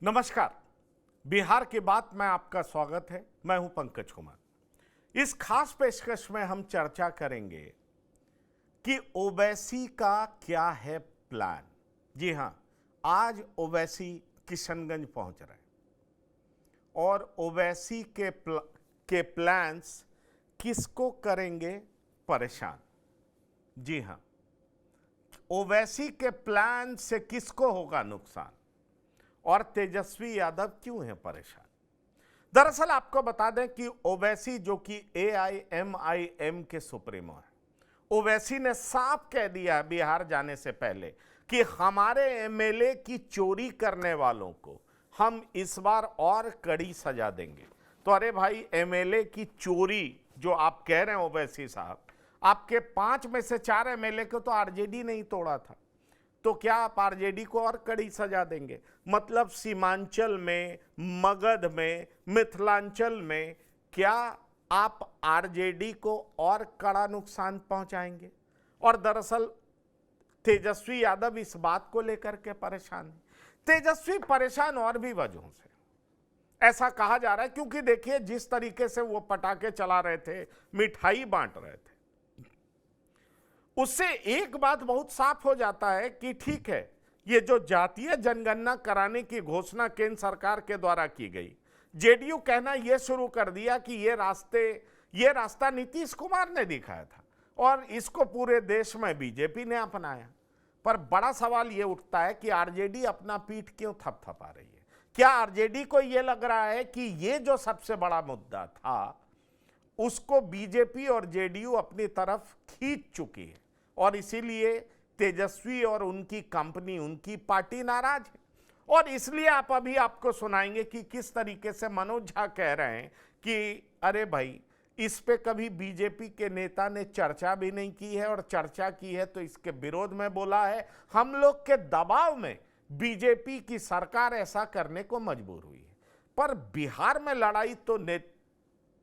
नमस्कार। बिहार की बात में आपका स्वागत है। मैं हूं पंकज कुमार। इस खास पेशकश में हम चर्चा करेंगे कि ओवैसी का क्या है प्लान। जी हां, आज ओवैसी किशनगंज पहुंच रहे हैं और ओवैसी के प्लान्स किसको करेंगे परेशान। जी हां, ओवैसी के प्लान से किसको होगा नुकसान और तेजस्वी यादव क्यों है परेशान। दरअसल आपको बता दें कि ओवैसी जो कि AIMIM के सुप्रीमो है, ओवैसी ने साफ कह दिया बिहार जाने से पहले कि हमारे MLA की चोरी करने वालों को हम इस बार और कड़ी सजा देंगे। तो अरे भाई, MLA की चोरी जो आप कह रहे हैं ओवैसी साहब, आपके 5 में से 4 MLA को तो RJD नहीं तोड़ा था, तो क्या आप RJD को और कड़ी सजा देंगे? मतलब सीमांचल में, मगध में, मिथिलांचल में क्या आप RJD को और कड़ा नुकसान पहुंचाएंगे? और दरअसल तेजस्वी यादव इस बात को लेकर के परेशान है। तेजस्वी परेशान और भी वजहों से, ऐसा कहा जा रहा है क्योंकि देखिए जिस तरीके से वो पटाखे चला रहे थे, मिठाई बांट रहे थे, उससे एक बात बहुत साफ हो जाता है कि ठीक है, ये जो जातीय जनगणना कराने की घोषणा केंद्र सरकार के द्वारा की गई, JDU कहना यह शुरू कर दिया कि ये रास्ता नीतीश कुमार ने दिखाया था और इसको पूरे देश में BJP ने अपनाया। पर बड़ा सवाल यह उठता है कि RJD अपना पीठ क्यों थपथपा रही है? क्या RJD को यह लग रहा है कि ये जो सबसे बड़ा मुद्दा था उसको BJP और JDU अपनी तरफ खींच चुकी है और इसीलिए तेजस्वी और उनकी कंपनी, उनकी पार्टी नाराज है? और इसलिए आपको सुनाएंगे कि किस तरीके से मनोज झा कह रहे हैं कि अरे भाई, इस पे कभी BJP के नेता ने चर्चा भी नहीं की है और चर्चा की है तो इसके विरोध में बोला है। हम लोग के दबाव में BJP की सरकार ऐसा करने को मजबूर हुई है। पर बिहार में लड़ाई तो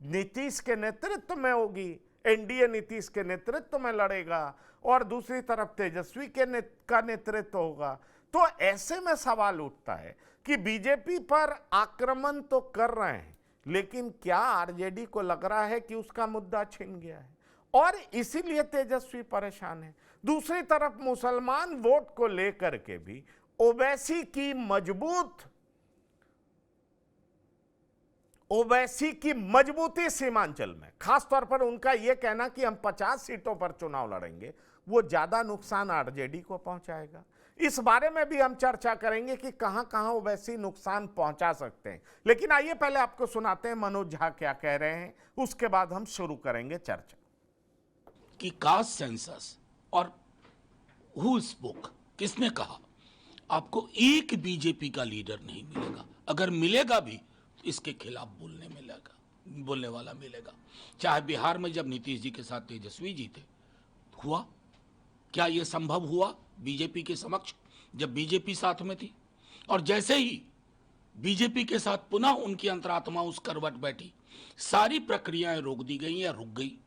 नीतीश के नेतृत्व में होगी, NDA नीतीश के नेतृत्व में लड़ेगा और दूसरी तरफ तेजस्वी का नेतृत्व होगा। तो ऐसे में सवाल उठता है कि BJP पर आक्रमण तो कर रहे हैं, लेकिन क्या RJD को लग रहा है कि उसका मुद्दा छिन गया है और इसीलिए तेजस्वी परेशान है। दूसरी तरफ मुसलमान वोट को लेकर के भी ओवैसी की मजबूती सीमांचल में, खासतौर पर उनका यह कहना कि हम 50 सीटों पर चुनाव लड़ेंगे, वो ज्यादा नुकसान RJD को पहुंचाएगा। इस बारे में भी हम चर्चा करेंगे कि कहां कहां ओवैसी नुकसान पहुंचा सकते हैं। लेकिन आइए पहले आपको सुनाते हैं मनोज झा क्या कह रहे हैं, उसके बाद हम शुरू करेंगे चर्चा। कि कास्ट सेंसस और हु स्पोक, किसने कहा, आपको एक BJP का लीडर नहीं मिलेगा। अगर मिलेगा भी तो इसके खिलाफ बोलने वाला मिलेगा। चाहे बिहार में जब नीतीश जी के साथ तेजस्वी जी थे, हुआ क्या यह संभव हुआ BJP के समक्ष जब BJP साथ में थी? और जैसे ही BJP के साथ पुनः उनकी अंतरात्मा उस करवट बैठी, सारी प्रक्रियाएं रोक दी गई या रुक गई।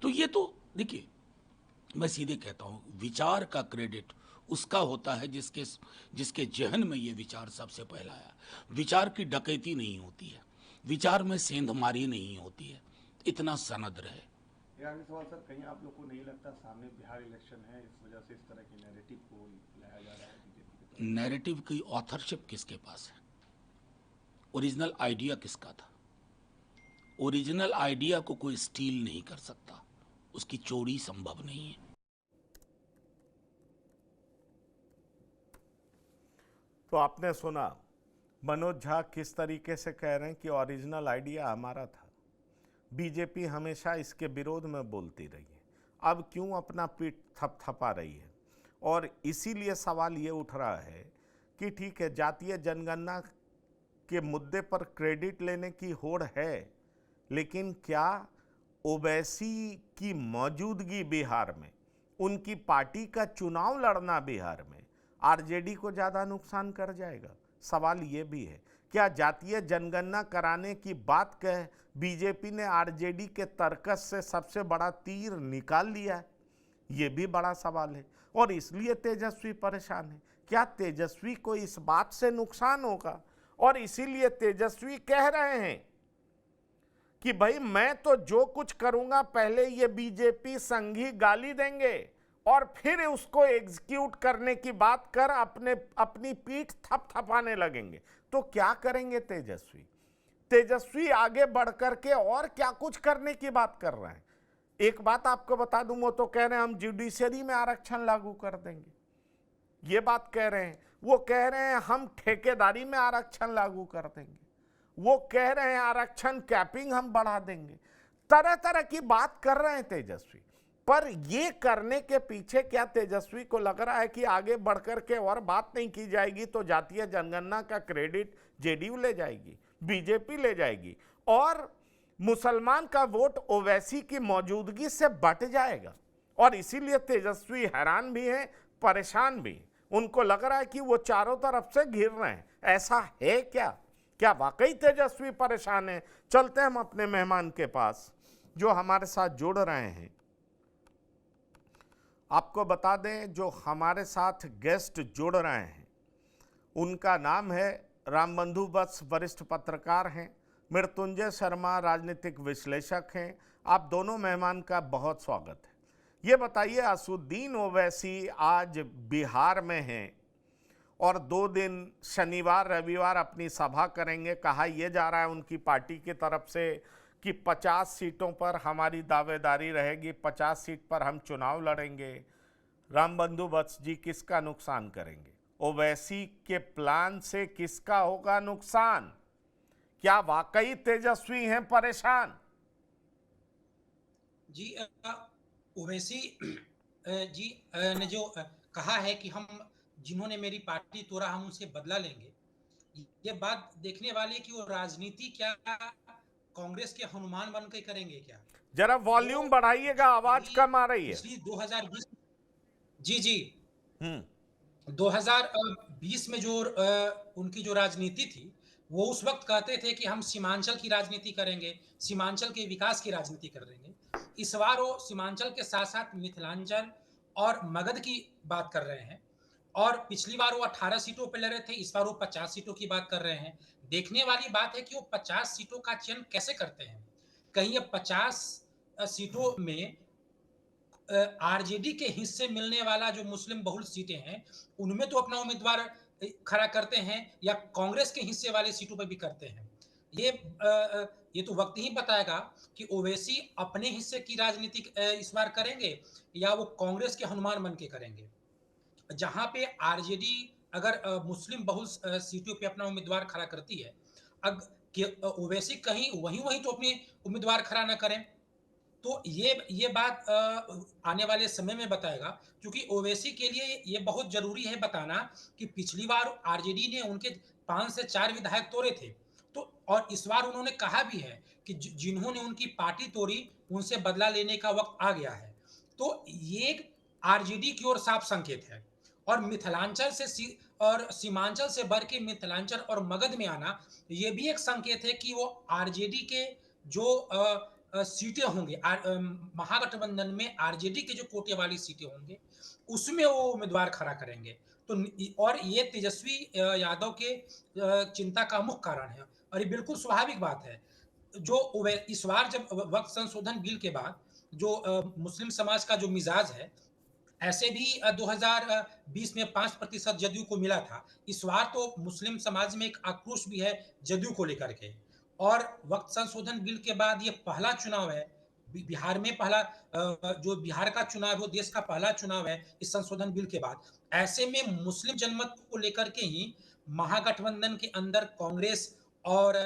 तो ये तो देखिए, मैं सीधे कहता हूं, विचार का क्रेडिट उसका होता है जिसके जहन में ये विचार सबसे पहला आया। विचार की डकैती नहीं होती है, विचार में सेंधमारी नहीं होती है, इतना सनद रहे। सवाल सर, कहीं आप लोग को नहीं लगता सामने बिहार इलेक्शन है, इस वजह से इस तरह की नैरेटिव को लाया जा रहा है? नैरेटिव की ऑथरशिप किसके पास है? ओरिजिनल आइडिया किसका था? ओरिजिनल आइडिया को कोई स्टील नहीं कर सकता, उसकी चोरी संभव नहीं है। तो आपने सुना मनोज झा किस तरीके से कह रहे हैं कि ओरिजिनल आइडिया हमारा था, BJP हमेशा इसके विरोध में बोलती रही है, अब क्यों अपना पीठ थपथपा रही है? और इसीलिए सवाल ये उठ रहा है कि ठीक है, जातीय जनगणना के मुद्दे पर क्रेडिट लेने की होड़ है, लेकिन क्या ओवैसी की मौजूदगी बिहार में, उनकी पार्टी का चुनाव लड़ना बिहार में RJD को ज़्यादा नुकसान कर जाएगा? सवाल ये भी है। क्या जातीय जनगणना कराने की बात कह BJP ने RJD के तर्कस से सबसे बड़ा तीर निकाल लिया है? ये भी बड़ा सवाल है और इसलिए तेजस्वी परेशान है। क्या तेजस्वी को इस बात से नुकसान होगा? और इसीलिए तेजस्वी कह रहे हैं कि भाई मैं तो जो कुछ करूंगा पहले ये बीजेपी संघी गाली देंगे और फिर उसको एग्जीक्यूट करने की बात कर अपनी पीठ थपथपाने लगेंगे। तो क्या करेंगे तेजस्वी? तेजस्वी आगे बढ़कर के और क्या कुछ करने की बात कर रहे हैं। एक बात आपको बता दूं, वो तो कह रहे हैं हम जुडिशरी में आरक्षण लागू कर देंगे, ये बात कह रहे हैं। वो कह रहे हैं हम ठेकेदारी में आरक्षण लागू कर देंगे, वो कह रहे हैं आरक्षण कैपिंग हम बढ़ा देंगे। तरह तरह की बात कर रहे हैं तेजस्वी। पर ये करने के पीछे क्या तेजस्वी को लग रहा है कि आगे बढ़कर के और बात नहीं की जाएगी तो जातीय जनगणना का क्रेडिट जेडीयू ले जाएगी, बीजेपी ले जाएगी और मुसलमान का वोट ओवैसी की मौजूदगी से बट जाएगा। और इसीलिए तेजस्वी हैरान भी हैं, परेशान भी। उनको लग रहा है कि वो चारों तरफ से घिर रहे हैं। ऐसा है क्या? क्या वाकई तेजस्वी परेशान है? चलते हम अपने मेहमान के पास जो हमारे साथ जुड़ रहे हैं। आपको बता दें, जो हमारे साथ गेस्ट जुड़ रहे हैं उनका नाम है रामबंधु वत्स, वरिष्ठ पत्रकार हैं, मृत्युंजय शर्मा राजनीतिक विश्लेषक हैं। आप दोनों मेहमान का बहुत स्वागत है। ये बताइए, असदुद्दीन ओवैसी आज बिहार में हैं और 2 दिन शनिवार रविवार अपनी सभा करेंगे। कहा यह जा रहा है उनकी पार्टी की तरफ से कि 50 सीटों पर हमारी दावेदारी रहेगी, 50 सीट पर हम चुनाव लड़ेंगे। रामबंधु वत्स जी, किसका नुकसान करेंगे? ओवैसी के प्लान से किसका होगा नुकसान? क्या वाकई तेजस्वी हैं परेशान? जी ओवैसी जी ने जो कहा है कि हम जिन्होंने मेरी पार्टी तोड़ा हम उनसे बदला लेंगे, ये बात देखने वाली कि वो राजनीति क्या कांग्रेस के हनुमान बन के करेंगे क्या? जरा वॉल्यूम बढ़ाइएगा, आवाज कम आ रही है। पिछली 2020 जी 2020 में जो उनकी जो राजनीति थी, वो उस वक्त कहते थे कि हम सीमांचल की राजनीति करेंगे, सीमांचल के विकास की राजनीति करेंगे। इस बार वो सीमांचल के साथ साथ मिथिलांचल और मगध की बात कर रहे हैं और पिछली बार वो 18 सीटों पर लड़े थे, इस बार वो 50 सीटों की बात कर रहे हैं। देखने वाली बात है कि वो 50 सीटों का चयन कैसे करते हैं। कहीं ये 50 सीटों में आरजेडी के हिस्से मिलने वाला जो मुस्लिम बहुल सीटें हैं उनमें तो अपना उम्मीदवार खड़ा करते हैं या कांग्रेस के हिस्से वाले सीटों पर भी करते हैं। ये तो वक्त ही बताएगा कि ओवैसी अपने हिस्से की राजनीति इस बार करेंगे या वो कांग्रेस के हनुमान बन के करेंगे। जहां पे आरजेडी अगर मुस्लिम बहुल सीटों पे अपना उम्मीदवार खड़ा करती है, ओवैसी कहीं वहीं तो अपने उम्मीदवार खड़ा ना करें, तो ये बात आने वाले समय में बताएगा। क्योंकि ओवैसी के लिए ये बहुत जरूरी है बताना कि पिछली बार आरजेडी ने उनके 5 से 4 विधायक तोड़े थे, तो और इस बार उन्होंने कहा भी है कि जिन्होंने उनकी पार्टी तोड़ी उनसे बदला लेने का वक्त आ गया है। तो ये आरजेडी की ओर साफ संकेत है। और मिथिलांचल से और सीमांचल से बढ़ के मिथिलांचल और मगध में आना, ये भी एक संकेत है कि वो आरजेडी के जो सीटें होंगे, महागठबंधन में आरजेडी के जो कोटे वाली सीटें होंगे उसमें वो उम्मीदवार खड़ा करेंगे। तो और ये तेजस्वी यादव के चिंता का मुख्य कारण है और ये बिल्कुल स्वाभाविक बात है। जो इस बार जब वक्त संशोधन बिल के बाद जो मुस्लिम समाज का जो मिजाज है, ऐसे भी 2020 में 5% जदयू को मिला था। इस बार तो मुस्लिम समाज में एक आक्रोश भी है जदयू को लेकर के। और वक्त संशोधन बिल के बाद ये पहला चुनाव है बिहार में, पहला जो बिहार का चुनाव है वो देश का पहला चुनाव है इस संशोधन बिल के बाद। ऐसे में मुस्लिम जनमत को लेकर के ही महागठबंधन के अंदर कांग्रेस और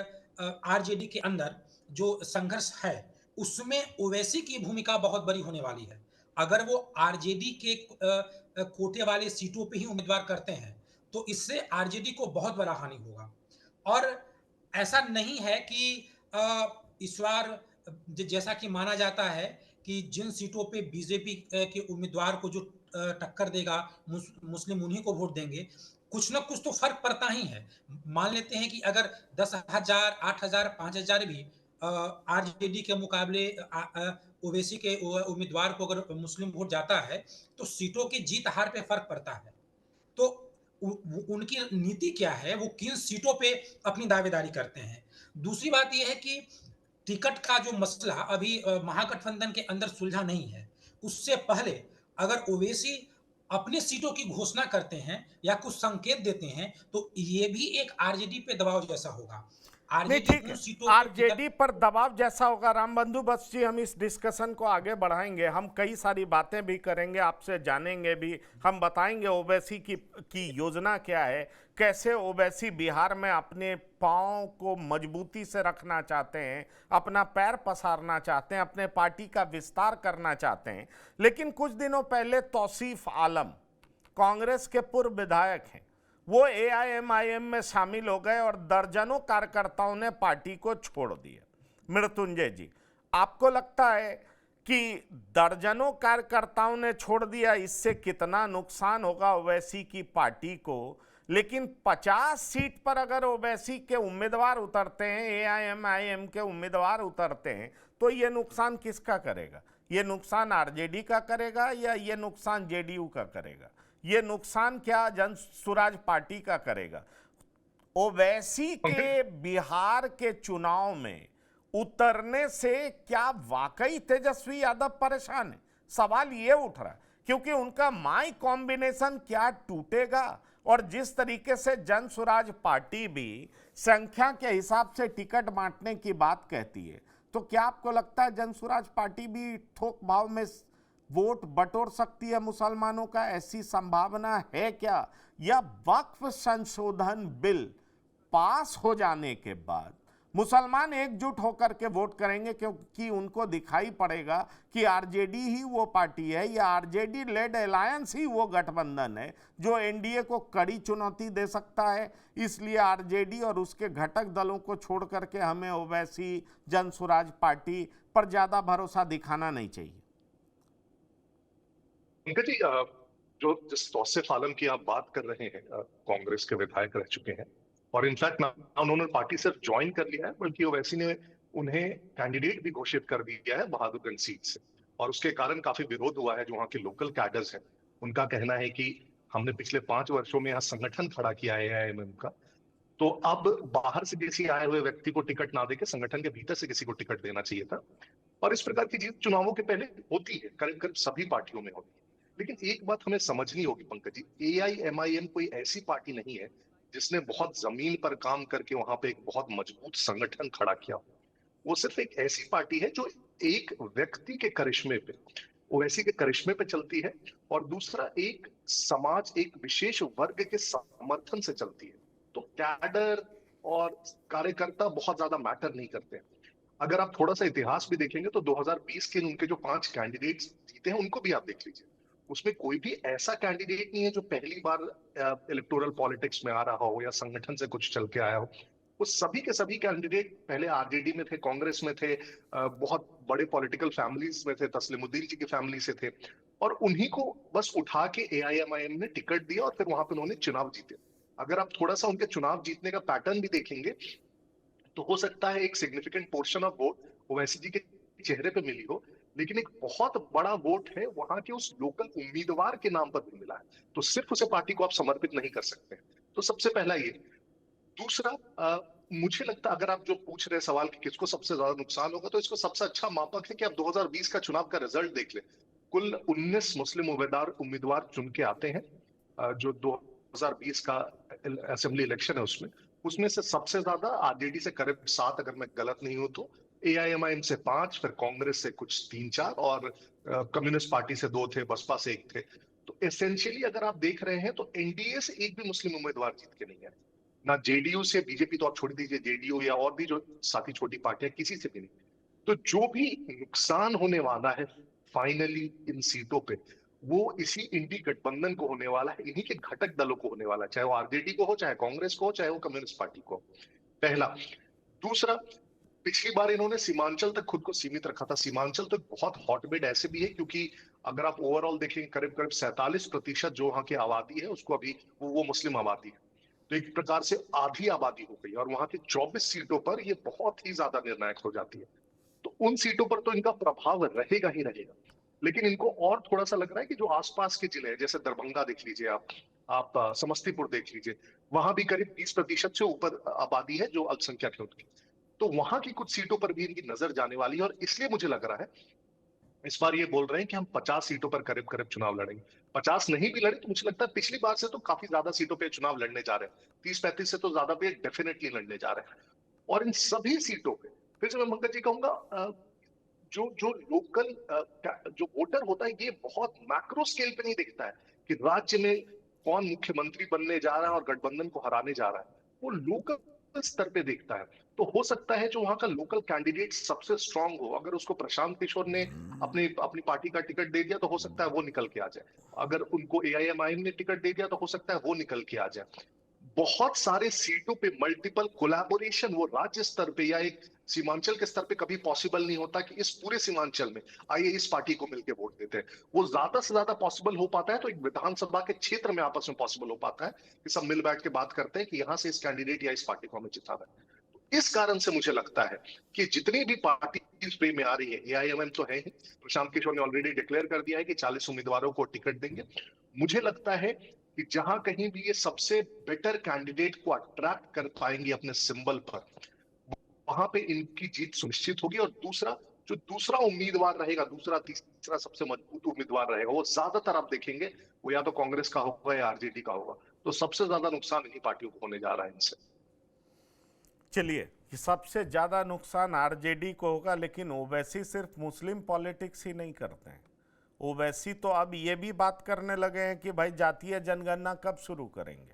आरजेडी के अंदर जो संघर्ष है उसमें ओवैसी की भूमिका बहुत बड़ी होने वाली है। अगर वो आरजेडी के कोटे वाले सीटों पे ही उम्मीदवार करते हैं तो इससे आरजेडी को बहुत बड़ा हानि होगा। और ऐसा नहीं है कि इस बार जैसा कि माना जाता है कि जिन सीटों पे बीजेपी के उम्मीदवार को जो टक्कर देगा मुस्लिम उन्हीं को वोट देंगे। कुछ ना कुछ तो फर्क पड़ता ही है। मान लेते हैं कि अगर 10,000, 8,000, 5,000 भी आरजेडी के मुकाबले ओवैसी के उम्मीदवार को अगर मुस्लिम वोट जाता है तो सीटों की जीत हार पे फर्क पड़ता है। तो उनकी नीति क्या है, वो किन सीटों पे अपनी दावेदारी करते हैं। दूसरी बात ये है कि टिकट का जो मसला अभी महागठबंधन के अंदर सुलझा नहीं है। उससे पहले अगर ओवैसी अपने सीटों की घोषणा करते हैं या कुछ संकेत देते हैं, तो ये भी एक आरजेडी पे दबाव जैसा होगा। नहीं, आरजेडी ठीक उन है। सीटों पे आरजेडी पर दबाव जैसा होगा। रामबंधु बस जी, हम इस डिस्कशन को आगे बढ़ाएंगे, हम कई सारी बातें भी करेंगे, आपसे जानेंगे भी, हम बताएंगे ओवैसी की योजना क्या है, कैसे ओवैसी बिहार में अपने पांव को मजबूती से रखना चाहते हैं, अपना पैर पसारना चाहते हैं, अपने पार्टी का विस्तार करना चाहते हैं। लेकिन कुछ दिनों पहले तौसीफ आलम, कांग्रेस के पूर्व विधायक हैं, वो एआईएमआईएम में शामिल हो गए और दर्जनों कार्यकर्ताओं ने पार्टी को छोड़ दिया। मृत्युंजय जी, आपको लगता है कि दर्जनों कार्यकर्ताओं ने छोड़ दिया, इससे कितना नुकसान होगा ओवैसी की पार्टी को? लेकिन 50 सीट पर अगर ओवैसी के उम्मीदवार उतरते हैं, एआईएमआईएम के उम्मीदवार उतरते हैं, तो ये नुकसान किसका करेगा? ये नुकसान आरजेडी का करेगा या ये नुकसान जेडीयू का करेगा? ये नुकसान क्या जन स्वराज पार्टी का करेगा? ओवैसी के बिहार के चुनाव में उतरने से क्या वाकई तेजस्वी यादव परेशान है? सवाल ये उठ रहा है, क्योंकि उनका माई कॉम्बिनेशन क्या टूटेगा? और जिस तरीके से जन स्वराज पार्टी भी संख्या के हिसाब से टिकट बांटने की बात कहती है, तो क्या आपको लगता है जन स्वराज पार्टी भी थोक भाव में वोट बटोर सकती है मुसलमानों का? ऐसी संभावना है क्या? या वक्फ संशोधन बिल पास हो जाने के बाद मुसलमान एकजुट होकर के वोट करेंगे, क्योंकि उनको दिखाई पड़ेगा कि आरजेडी ही वो पार्टी है या आरजेडी लेड अलायंस ही वो गठबंधन है जो एनडीए को कड़ी चुनौती दे सकता है। इसलिए आरजेडी और उसके घटक दलों को छोड़ करके हमें ओवैसी जन स्वराज पार्टी पर ज्यादा भरोसा दिखाना नहीं चाहिए। पंकज जी, जो जिस तौसीफ आलम की आप बात कर रहे हैं, कांग्रेस के विधायक रह चुके हैं और इनफैक्ट ना उन्होंने पार्टी सिर्फ ज्वाइन कर लिया है, बल्कि ओवैसी ने उन्हें कैंडिडेट भी घोषित कर दिया है बहादुरगंज सीट से। और उसके कारण काफी विरोध हुआ है। जो वहाँ के लोकल कैडर्स हैं, उनका कहना है कि हमने पिछले 5 वर्षों में यहाँ संगठन खड़ा किया है एआईएमआईएम का, तो अब बाहर से किसी आए हुए व्यक्ति को टिकट ना देके संगठन के भीतर से किसी को टिकट देना चाहिए था। और इस प्रकार की चीज चुनावों के पहले होती है, करीब करीब सभी पार्टियों में होती है। लेकिन एक बात हमें समझनी होगी पंकज जी, एआईएमआईएम कोई ऐसी पार्टी नहीं है जिसने बहुत जमीन पर काम करके वहां पे एक बहुत मजबूत संगठन खड़ा किया। वो सिर्फ एक ऐसी पार्टी है जो एक व्यक्ति के करिश्मे पे, ओवैसी के करिश्मे पे चलती है, और दूसरा एक समाज, एक विशेष वर्ग के समर्थन से चलती है। तो कैडर और कार्यकर्ता बहुत ज्यादा मैटर नहीं करते हैं। अगर आप थोड़ा सा इतिहास भी देखेंगे तो 2020 के उनके जो 5 कैंडिडेट्स जीते हैं, उनको भी आप देख लीजिए, उसमें कोई भी ऐसा कैंडिडेट नहीं है जो पहली बार इलेक्टोरल पॉलिटिक्स में आ रहा हो या संगठन से कुछ चल के आया हो। वो सभी के सभी कैंडिडेट पहले आरजेडी में थे, कांग्रेस में थे, बहुत बड़े पॉलिटिकल फैमिलीज में थे, तस्लीमुद्दीन जी की फैमिली से थे, और उन्हीं को बस उठा के एआईएमआईएम ने टिकट दिया और फिर वहां पर उन्होंने चुनाव जीते। अगर आप थोड़ा सा उनके चुनाव जीतने का पैटर्न भी देखेंगे तो हो सकता है एक significant portion of vote Owaisi ji के चेहरे पे मिली हो, लेकिन एक बहुत बड़ा वोट है वहां के उस लोकल उम्मीदवार के नाम पर भी मिला है। तो सिर्फ उसे पार्टी को आप समर्पित नहीं कर सकते। तो सबसे पहला ये। दूसरा, मुझे लगता है अगर आप जो पूछ रहे सवाल कि किसको सबसे ज्यादा नुकसान होगा, तो इसको सबसे अच्छा मापक है कि आप 2020 का चुनाव का रिजल्ट देख ले। कुल 19 मुस्लिम उम्मीदवार चुन के आते हैं, जो 2020 का असेंबली इलेक्शन है उसमें से सबसे ज्यादा आरजेडी से करीब 7, अगर मैं गलत नहीं हूं तो, एआईएमआईएम से 5, फिर कांग्रेस से कुछ 3-4 और कम्युनिस्ट पार्टी से 2 थे, बसपा से 1 थे। तो एसेंशियली अगर आप देख रहे हैं तो एनडीए से एक भी मुस्लिम उम्मीदवार जीत के नहीं है, ना जेडीयू से, बीजेपी तो आप छोड़ दीजिए, जेडीयू या और भी जो साथी छोटी पार्टियां, किसी से भी नहीं। तो जो भी नुकसान होने वाला है फाइनली इन सीटों पे, वो इसी इंडी गठबंधन को होने वाला है, इन्हीं के घटक दलों को होने वाला है, चाहे वो आरजेडी को हो, चाहे कांग्रेस को हो, चाहे वो कम्युनिस्ट पार्टी को। पहला। दूसरा, पिछली बार इन्होंने सीमांचल तक खुद को सीमित रखा था। सीमांचल तो बहुत हॉटबेड ऐसे भी है क्योंकि अगर आप ओवरऑल देखेंगे करीब करीब 47% जो वहां की आबादी है उसको अभी वो मुस्लिम आबादी है। तो एक प्रकार से आधी आबादी हो गई और वहां की 24 सीटों पर ये बहुत ही ज्यादा निर्णायक हो जाती है। तो उन सीटों पर तो इनका प्रभाव रहेगा ही रहेगा, लेकिन इनको और थोड़ा सा लग रहा है कि जो आसपास के जिले हैं, जैसे दरभंगा देख लीजिए आप, आप समस्तीपुर देख लीजिए, वहां भी करीब 20% से ऊपर आबादी है जो अल्पसंख्यक है उनकी। तो वहां की कुछ सीटों पर भी इनकी नजर जाने वाली है, और इसलिए मुझे लग रहा है इस बार ये बोल रहे हैं कि हम 50 सीटों पर करीब करीब चुनाव लड़ेंगे। 50 नहीं भी लड़े तो मुझे लगता है पिछली बार से तो काफी ज्यादा सीटों पे चुनाव लड़ने जा रहे हैं, 30-35 से तो ज्यादा पे डेफिनेटली लड़ने जा रहे हैं। और इन सभी सीटों पे फिर से मैं पंकज जी कहूंगा, जो जो लोकल जो वोटर होता है ये बहुत मैक्रो स्केल पे नहीं दिखता है कि राज्य में कौन मुख्यमंत्री बनने जा रहा है और गठबंधन को हराने जा रहा है, वो लोकल स्तर पे देखता है। तो हो सकता है जो वहां का लोकल कैंडिडेट सबसे स्ट्रांग हो, अगर उसको प्रशांत किशोर ने अपनी अपनी पार्टी का टिकट दे दिया तो हो सकता है वो निकल के आ जाए, अगर उनको एआईएमआईएम ने टिकट दे दिया तो हो सकता है वो निकल के आ जाए। बहुत सारे सीटों पे मल्टीपल कोलैबोरेशन वो राज्य स्तर पे या एक सीमांचल के स्तर पे कभी पॉसिबल नहीं होता कि इस पूरे सीमांचल में आइए इस पार्टी को मिलकर वोट देते हैं। वो ज्यादा से ज्यादा पॉसिबल हो पाता है तो एक विधानसभा के क्षेत्र में आपस में पॉसिबल हो पाता है कि सब मिल बैठ के बात करते हैं कि यहां से इस कैंडिडेट या इस पार्टी को हमें जिताना है। इस कारण से मुझे लगता है कि जितनी भी पार्टी इस पे में आ रही है, एआईएमएम तो है ही, प्रशांत किशोर ने ऑलरेडी डिक्लेयर कर दिया है कि 40 उम्मीदवारों को टिकट देंगे। मुझे लगता है कि जहां कहीं भी ये सबसे बेटर कैंडिडेट को अट्रैक्ट कर पाएंगे अपने सिंबल पर, वहां पे इनकी जीत सुनिश्चित होगी। और दूसरा, जो दूसरा उम्मीदवार रहेगा, दूसरा तीसरा सबसे मजबूत उम्मीदवार रहेगा, वो ज्यादातर आप देखेंगे वो या तो कांग्रेस का होगा या आरजेडी का होगा। तो सबसे ज्यादा नुकसान इन्हीं पार्टियों को होने जा रहा है इनसे। चलिए, सबसे ज्यादा नुकसान आरजेडी को होगा, लेकिन ओवैसी सिर्फ मुस्लिम पॉलिटिक्स ही नहीं करते हैं। ओवैसी तो अब ये भी बात करने लगे हैं कि भाई जातीय जनगणना कब शुरू करेंगे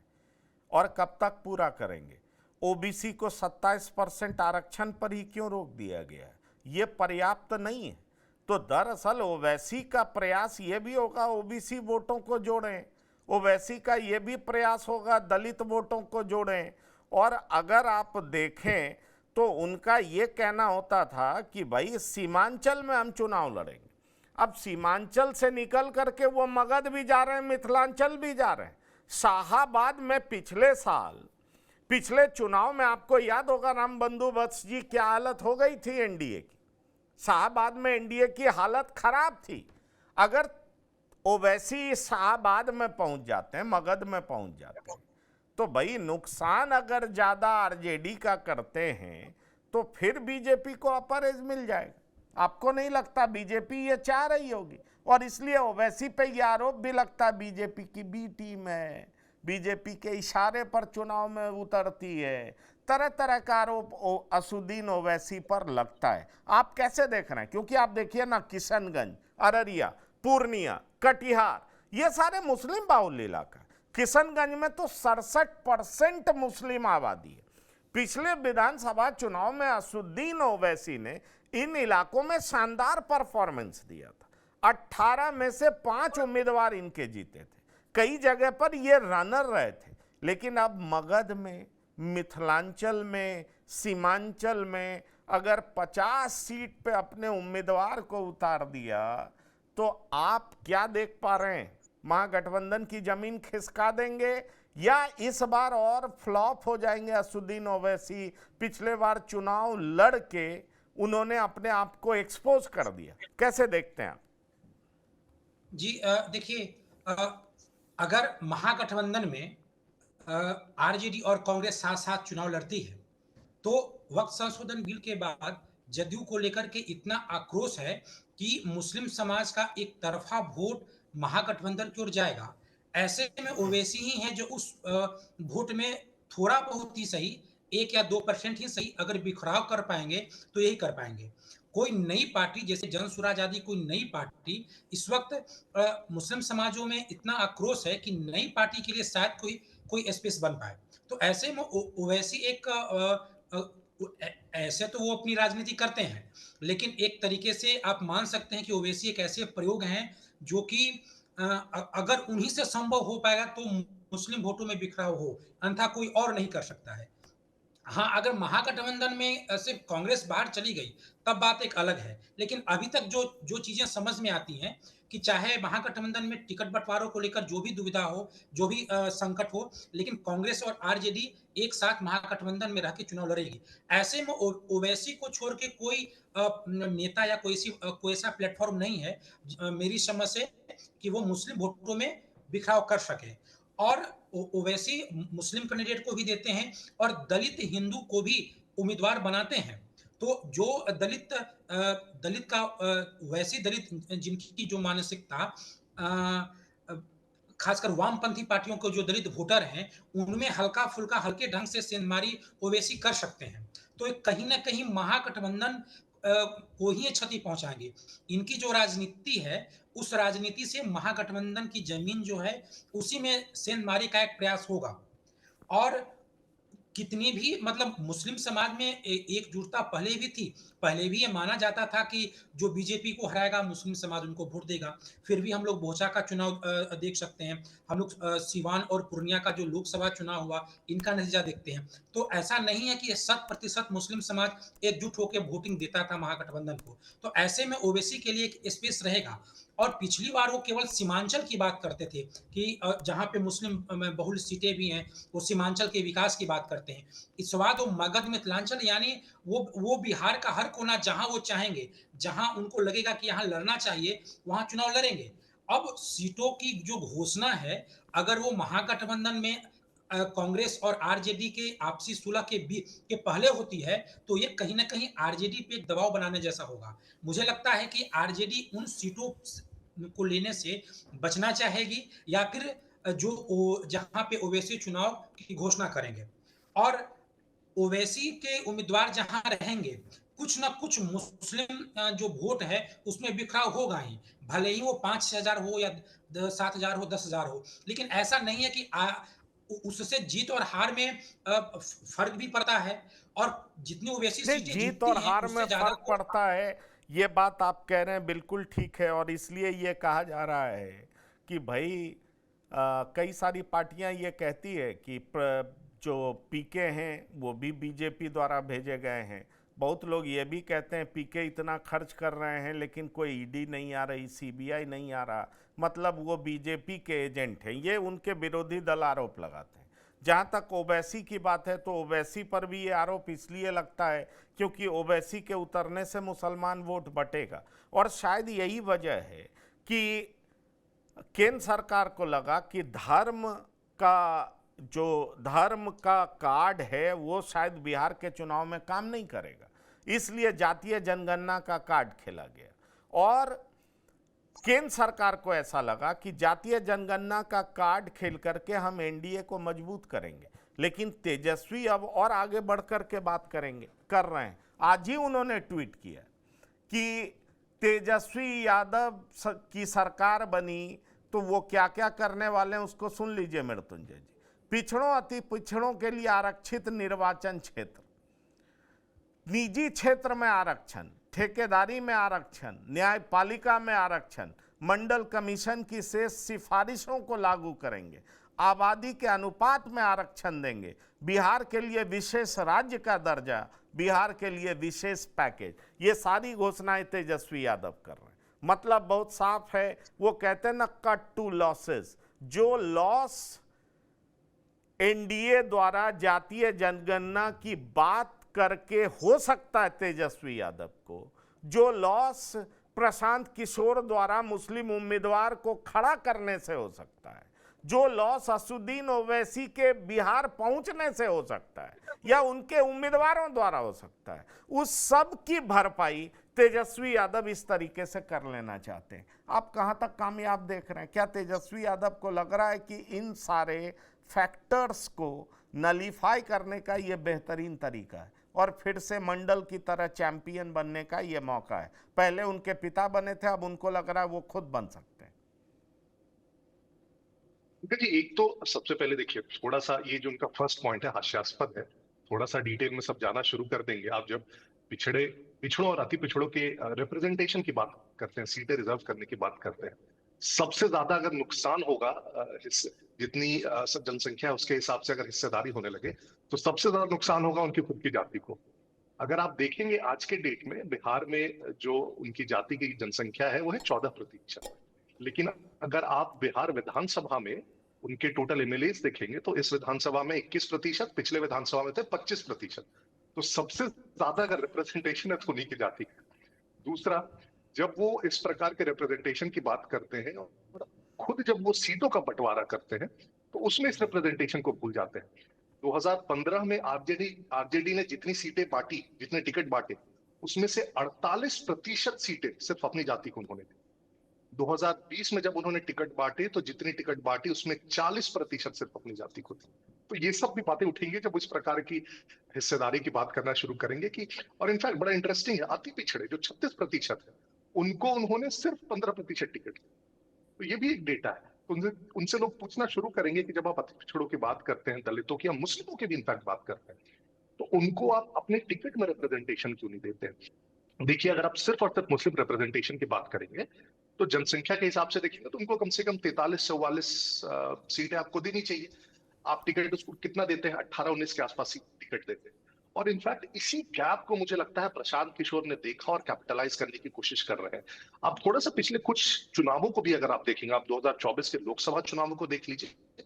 और कब तक पूरा करेंगे। ओबीसी को 27% आरक्षण पर ही क्यों रोक दिया गया है? ये पर्याप्त नहीं है। तो दरअसल ओवैसी का प्रयास ये भी होगा ओबीसी वोटों को जोड़ें, ओवैसी का ये भी प्रयास होगा दलित वोटों को जोड़ें। और अगर आप देखें तो उनका ये कहना होता था कि भाई सीमांचल में हम चुनाव लड़ेंगे। अब सीमांचल से निकल करके वो मगध भी जा रहे हैं, मिथिलांचल भी जा रहे हैं। शाहाबाद में पिछले चुनाव में आपको याद होगा रामबंधु वत्स जी क्या हालत हो गई थी एनडीए की। शाहाबाद में एनडीए की हालत खराब थी। अगर ओवैसी शाहाबाद में पहुंच जाते हैं, मगध में पहुंच जाते हैं, तो भाई नुकसान अगर ज्यादा आरजेडी का करते हैं तो फिर बीजेपी को अपर एज मिल जाएगा। आपको नहीं लगता बीजेपी ये चाह रही होगी? और इसलिए ओवैसी पे ये आरोप भी लगता है बीजेपी की बी टीम है, बीजेपी के इशारे पर चुनाव में उतरती है। तरह तरह का आरोप असुद्दीन ओवैसी पर लगता है। आप कैसे देख रहे हैं? क्योंकि आप देखिए ना, किशनगंज, अररिया, पूर्णिया, कटिहार, ये सारे मुस्लिम बाहुल्य इलाका। किशनगंज में तो 67% मुस्लिम आबादी है। पिछले विधानसभा चुनाव में असुद्दीन ओवैसी ने इन इलाकों में शानदार परफॉर्मेंस दिया था। 18 में से 5 उम्मीदवार इनके जीते थे। कई जगह पर ये रनर रहे थे। लेकिन अब मगध में, मिथिलांचल में, सीमांचल में अगर 50 सीट पे अपने उम्मीदवार को उतार दिया तो आप क्या देख पा रहे हैं? महागठबंधन की जमीन खिसका देंगे या इस बार और फ्लॉप हो जाएंगे असुद्दीन ओवैसी? पिछले बार चुनाव लड़ के उन्होंने अपने आप को एक्सपोज कर दिया। कैसे देखते हैं आप? जी देखिए, अगर महागठबंधन में आरजेडी और कांग्रेस साथ साथ चुनाव लड़ती है तो वक्त संशोधन बिल के बाद जदयू को लेकर के इतना आक्रोश है कि मुस्लिम समाज का एक तरफा वोट महागठबंधन की ओर जाएगा। ऐसे में ओवैसी ही है जो उस वोट में थोड़ा बहुत ही सही, 1 या 2% ही सही, अगर बिखराव कर पाएंगे तो यही कर पाएंगे। कोई नई पार्टी जैसे जन स्वराज आदि, कोई नई पार्टी इस वक्त मुस्लिम समाजों में इतना आक्रोश है कि नई पार्टी के लिए शायद कोई स्पेस बन पाए। तो ऐसे में ओवैसी ऐसे तो वो अपनी राजनीति करते हैं, लेकिन एक तरीके से आप मान सकते हैं कि ओवैसी एक ऐसे प्रयोग हैं जो कि अगर उन्हीं से संभव हो पाएगा तो मुस्लिम वोटों में बिखराव हो, अन्यथा कोई और नहीं कर सकता है। हाँ, अगर महागठबंधन में सिर्फ कांग्रेस बाहर चली गई तब बात एक अलग है। लेकिन अभी तक जो चीजें समझ में आती हैं कि चाहे महागठबंधन में टिकट बंटवारों को लेकर जो भी दुविधा हो, जो भी संकट हो, लेकिन कांग्रेस और आरजेडी एक साथ महागठबंधन में रह के चुनाव लड़ेगी। ऐसे में ओवैसी को छोड़ के कोई नेता या कोई ऐसा प्लेटफॉर्म नहीं है मेरी समझ से कि वो मुस्लिम वोटों में बिखराव कर सके। और ओवैसी मुस्लिम कैंडिडेट को भी देते हैं और दलित हिंदू को भी उम्मीदवार बनाते हैं। तो जो दलित का वैसी दलित जिनकी जो मानसिकता खासकर वामपंथी पार्टियों के जो दलित वोटर हैं, उनमें हल्का-फुल्का हल्के ढंग से सेंधमारी ओवैसी कर सकते हैं। तो कहीं न कहीं महागठबंधन को ही ये क्षति पहुँचाएँगे। इनकी जो राजनीति है, उस राजनीति से महागठबंधन की ज़मीन जो है, उसी में सेंधमारी का एक प्रयास होगा। और कितनी भी मतलब मुस्लिम समाज में एकजुटता पहले भी थी। पहले भी ये माना जाता था कि जो बीजेपी को हराएगा मुस्लिम समाज उनको वोट देगा। फिर भी हम लोग बोचा का चुनाव देख सकते हैं। हम लोग सीवान और पूर्णिया का जो लोकसभा चुनाव हुआ, इनका नतीजा देखते हैं। तो ऐसा नहीं है कि 100% मुस्लिम समाज एकजुट होकर वोटिंग देता था महागठबंधन को। तो ऐसे में ओवैसी के लिए एक स्पेस रहेगा। और पिछली बार वो केवल सीमांचल की बात करते थे कि जहाँ पे मुस्लिम में बहुल सीटें भी हैं, वो सीमांचल के विकास की बात करते हैं। इस बार वो मगध मिथिलांचल यानी वो बिहार का हर कोना जहां वो चाहेंगे, जहां उनको लगेगा कि यहाँ लड़ना चाहिए, वहां चुनाव लड़ेंगे। अब सीटों की जो घोषणा है, अगर वो महागठबंधन में कांग्रेस और आरजेडी के आपसी सुलह के पहले होती है, तो ये कहीं न कहीं आरजेडी पे एक दबाव बनाने जैसा होगा। मुझे लगता है कि आरजेडी उन सीटों को लेने से बचना चाहेगी या फिर जहां पे ओवैसी चुनाव की घोषणा करेंगे। और ओवैसी के उम्मीदवार जहां रहेंगे, कुछ ना कुछ मुस्लिम जो वोट है उसमें बिखराव होगा ही। भले ही वो 5,000 हो या 7,000 हो, 10,000 हो, लेकिन ऐसा नहीं है कि उससे जीत और हार में फर्क भी पड़ता है। और जितनी ओवैसी नहीं, सीटें जीत जीतती और हैं हार में उससे ज्यादा फर्क पड़ता है, ये बात आप कह रहे हैं बिल्कुल ठीक है। और इसलिए ये कहा जा रहा है कि भाई कई सारी पार्टियां ये कहती है कि जो पीके हैं वो भी बीजेपी द्वारा भेजे गए हैं। बहुत लोग ये भी कहते हैं पीके इतना खर्च कर रहे हैं लेकिन कोई ईडी नहीं आ रही, सीबीआई नहीं आ रहा, मतलब वो बीजेपी के एजेंट हैं। ये उनके विरोधी दल आरोप लगाते हैं। जहाँ तक ओवैसी की बात है तो ओवैसी पर भी ये आरोप इसलिए लगता है क्योंकि ओवैसी के उतरने से मुसलमान वोट बटेगा। और शायद यही वजह है कि केंद्र सरकार को लगा कि धर्म का कार्ड है वो शायद बिहार के चुनाव में काम नहीं करेगा, इसलिए जातीय जनगणना का कार्ड खेला गया। और केंद्र सरकार को ऐसा लगा कि जातीय जनगणना का कार्ड खेल करके हम एनडीए को मजबूत करेंगे। लेकिन तेजस्वी अब और आगे बढ़कर के बात कर रहे हैं। आज ही उन्होंने ट्वीट किया कि तेजस्वी यादव की सरकार बनी तो वो क्या क्या करने वाले हैं उसको सुन लीजिए मृत्युंजय जी। पिछड़ों अति पिछड़ों के लिए आरक्षित निर्वाचन क्षेत्र, निजी क्षेत्र में आरक्षण, ठेकेदारी में आरक्षण, न्यायपालिका में आरक्षण, मंडल कमीशन की शेष सिफारिशों को लागू करेंगे, आबादी के अनुपात में आरक्षण देंगे, बिहार के लिए विशेष राज्य का दर्जा, बिहार के लिए विशेष पैकेज। ये सारी घोषणाएं तेजस्वी यादव कर रहे हैं। मतलब बहुत साफ है, वो कहते हैं ना कट टू लॉसेस। जो लॉस एनडीए द्वारा जातीय जनगणना की बात करके हो सकता है तेजस्वी यादव को, जो लॉस प्रशांत किशोर द्वारा मुस्लिम उम्मीदवार को खड़ा करने से हो सकता है, जो लॉस असुद्दीन ओवैसी के बिहार पहुंचने से हो सकता है या उनके उम्मीदवारों द्वारा हो सकता है, उस सब की भरपाई तेजस्वी यादव इस तरीके से कर लेना चाहते हैं। आप कहां तक कामयाब देख रहे हैं? क्या तेजस्वी यादव को लग रहा है कि इन सारे फैक्टर्स को नलीफाई करने का ये बेहतरीन तरीका है और फिर से मंडल की तरह चैंपियन बनने का ये मौका है? पहले उनके पिता बने थे, अब उनको लग रहा है वो खुद बन सकते हैं। जी, एक तो सबसे पहले देखिए, थोड़ा सा ये जो उनका फर्स्ट पॉइंट है हास्यास्पद है। थोड़ा सा डिटेल में सब जाना शुरू कर देंगे आप जब पिछड़ों और अति पिछड़ों के रिप्रेजेंटेशन की बात करते हैं, सीटें रिजर्व करने की बात करते हैं। सबसे ज्यादा अगर नुकसान होगा जितनी जनसंख्या है उसके हिसाब से अगर हिस्सेदारी होने लगे तो सबसे ज्यादा नुकसान होगा उनकी खुद की जाति को। अगर आप देखेंगे आज के डेट में बिहार में जो उनकी जाति की जनसंख्या है वो है 14%। लेकिन अगर आप बिहार विधानसभा में उनके टोटल एमएलए देखेंगे तो इस विधानसभा में 21%, पिछले विधानसभा में थे 25%। तो सबसे ज्यादा अगर रिप्रेजेंटेशन है तो उन्हीं की जाति का। दूसरा, जब वो इस प्रकार के रिप्रेजेंटेशन की बात करते हैं और खुद जब वो सीटों का बंटवारा करते हैं तो उसमें इस रिप्रेजेंटेशन को भूल जाते हैं। 2015 में आरजेडी ने जितनी सीटें बांटी, जितने टिकट बांटे, उसमें से 48% सीटें सिर्फ अपनी जाति को उन्होंने दी। 2020 में जब उन्होंने टिकट बांटे तो जितनी टिकट बांटी उसमें 40% सिर्फ अपनी जाति को थी। तो ये सब भी बातें उठेंगी जब इस प्रकार की हिस्सेदारी की बात करना शुरू करेंगे कि, और इनफैक्ट बड़ा इंटरेस्टिंग है, अति पिछड़े जो 36% है उनको उन्होंने सिर्फ 15% टिकट दी। तो ये भी एक डेटा है। उनसे लोग पूछना शुरू करेंगे कि जब आप अति पिछड़ों की बात करते हैं, दलितों की या मुस्लिमों की भी इनफैक्ट बात करते हैं, तो उनको आप अपने टिकट में रिप्रेजेंटेशन क्यों नहीं देते हैं? देखिए, अगर आप सिर्फ और सिर्फ मुस्लिम रिप्रेजेंटेशन की बात करेंगे तो जनसंख्या के हिसाब से देखेंगे तो उनको कम से कम 43-44 सीटें आपको देनी चाहिए। आप टिकट उसको कितना देते हैं? 18-19 के आसपास टिकट देते हैं। और इनफैक्ट इसी गैप को मुझे लगता है प्रशांत किशोर ने देखा और कैपिटलाइज करने की कोशिश कर रहे हैं। आप थोड़ा सा पिछले कुछ चुनावों को भी अगर आप देखेंगे, आप 2024 के लोकसभा चुनावों को देख लीजिए,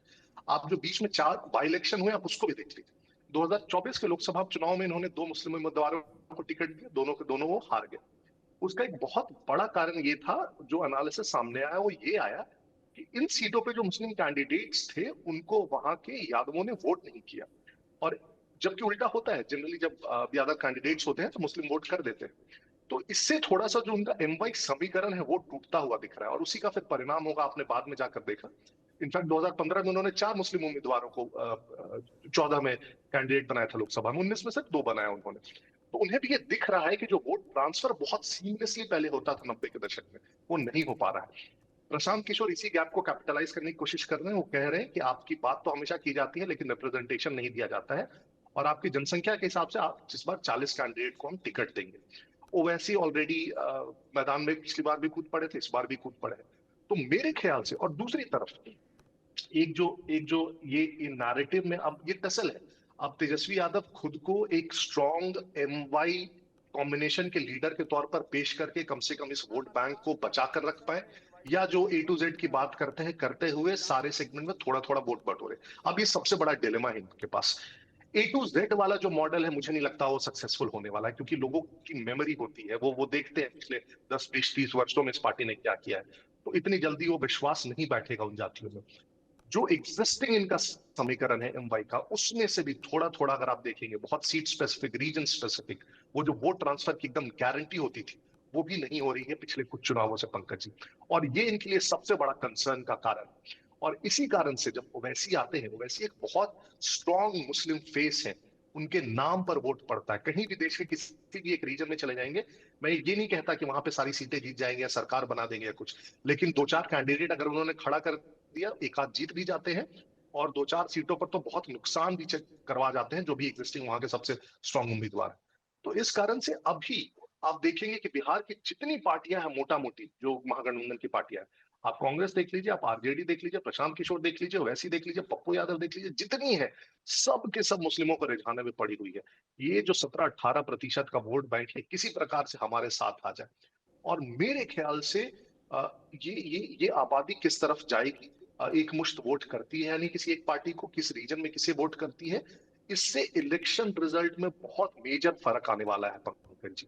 आप जो बीच में 4 बाई इलेक्शन हुए आप उसको भी देख लीजिए। 2024 के लोकसभा चुनाव में इन्होंने 2 मुस्लिम उम्मीदवारों को टिकट दिया, दोनों के दोनों वो हार गए। उसका एक बहुत बड़ा कारण ये था, जो एनालिसिस सामने आया वो ये आया कि इन सीटों पे जो मुस्लिम कैंडिडेट्स थे उनको वहां के यादवों ने वोट नहीं किया। और जबकि उल्टा होता है, जनरली जब यादव कैंडिडेट्स होते हैं तो मुस्लिम वोट कर देते हैं। तो इससे थोड़ा सा जो उनका एमवाई समीकरण है वो टूटता हुआ दिख रहा है, और उसी का फिर परिणाम होगा, आपने बाद में जाकर देखा। इनफैक्ट 2015 में उन्होंने 4 मुस्लिम उम्मीदवारों को 14 में कैंडिडेट बनाया था लोकसभा में, 19 में सिर्फ 2 बनाया उन्होंने। तो उन्हें भी ये दिख रहा है कि जो वोट ट्रांसफर बहुत सीमलेसली पहले होता था 90 के दशक में, वो नहीं हो पा रहा है। प्रशांत किशोर इसी गैप को कैपिटलाइज करने की कोशिश कर रहे हैं। वो कह रहे हैं कि आपकी बात तो हमेशा की जाती है लेकिन रिप्रेजेंटेशन नहीं दिया जाता है, और आपकी जनसंख्या के हिसाब से आप इस बार 40 कैंडिडेट को हम टिकट देंगे। ओवैसी ऑलरेडी मैदान में पिछली बार भी कूद पड़े थे, इस बार भी कूद पड़े हैं। तो मेरे ख्याल से, और दूसरी तरफ एक जो ये नैरेटिव में अब ये टसल है, अब तेजस्वी यादव खुद को एक स्ट्रॉन्ग एमवाई कॉम्बिनेशन के लीडर के तौर पर पेश करके कम से कम इस वोट बैंक को बचा कर रख पाए, या जो A to Z की बात करते हैं करते हुए सारे सेगमेंट में थोड़ा थोड़ा वोट बटोरे। अब ये सबसे बड़ा डिलेमा है इनके पास। A to Z वाला जो मॉडल है मुझे नहीं लगता वो सक्सेसफुल होने वाला है, क्योंकि लोगों की मेमोरी होती है, वो देखते हैं पिछले 10-20-30 वर्षों में इस पार्टी ने क्या किया है, तो इतनी जल्दी वो विश्वास नहीं बैठेगा उन जातियों में। जो एग्जिस्टिंग इनका समीकरण है एमवाई का, उसमें से भी थोड़ा थोड़ा अगर आप देखेंगे, बहुत सीट स्पेसिफिक, रीजन स्पेसिफिक, वो जो वोट ट्रांसफर की एकदम गारंटी होती थी वो भी नहीं हो रही है पिछले कुछ चुनावों से, पंकज जी। और ये इनके लिए सबसे बड़ा कंसर्न का कारण। और इसी कारण से जब ओवैसी आते हैं, ओवैसी एक बहुत स्ट्रॉन्ग मुस्लिम फेस है, उनके नाम पर वोट पड़ता है। कहीं भी देश के किसी भी एक रीजन में चले जाएंगे, मैं ये नहीं कहता कि वहां पे सारी सीटें जीत जाएंगे या सरकार बना देंगे या कुछ, लेकिन 2-4 कैंडिडेट अगर उन्होंने खड़ा कर दिया, एक आध जीत भी जाते हैं, और 2-4 सीटों पर तो बहुत नुकसान भी करवा जाते हैं जो भी एग्जिस्टिंग वहां के सबसे स्ट्रॉन्ग उम्मीदवार। तो इस कारण से अभी आप देखेंगे कि बिहार की जितनी पार्टियां हैं, मोटा मोटी जो महागठबंधन की पार्टियां हैं, आप कांग्रेस देख लीजिए, आप आरजेडी देख लीजिए, प्रशांत किशोर देख लीजिए, ओवैसी देख लीजिए, पप्पू यादव देख लीजिए, जितनी है सब के सब मुस्लिमों को रिझाने में पड़ी हुई है। ये जो 17-18% का वोट बैंक है, किसी प्रकार से हमारे साथ आ जाए। और मेरे ख्याल से ये आबादी किस तरफ जाएगी, एक मुश्त वोट करती है यानी किसी एक पार्टी को, किस रीजन में किसे वोट करती है, इससे इलेक्शन रिजल्ट में बहुत मेजर फर्क आने वाला है पंकज जी।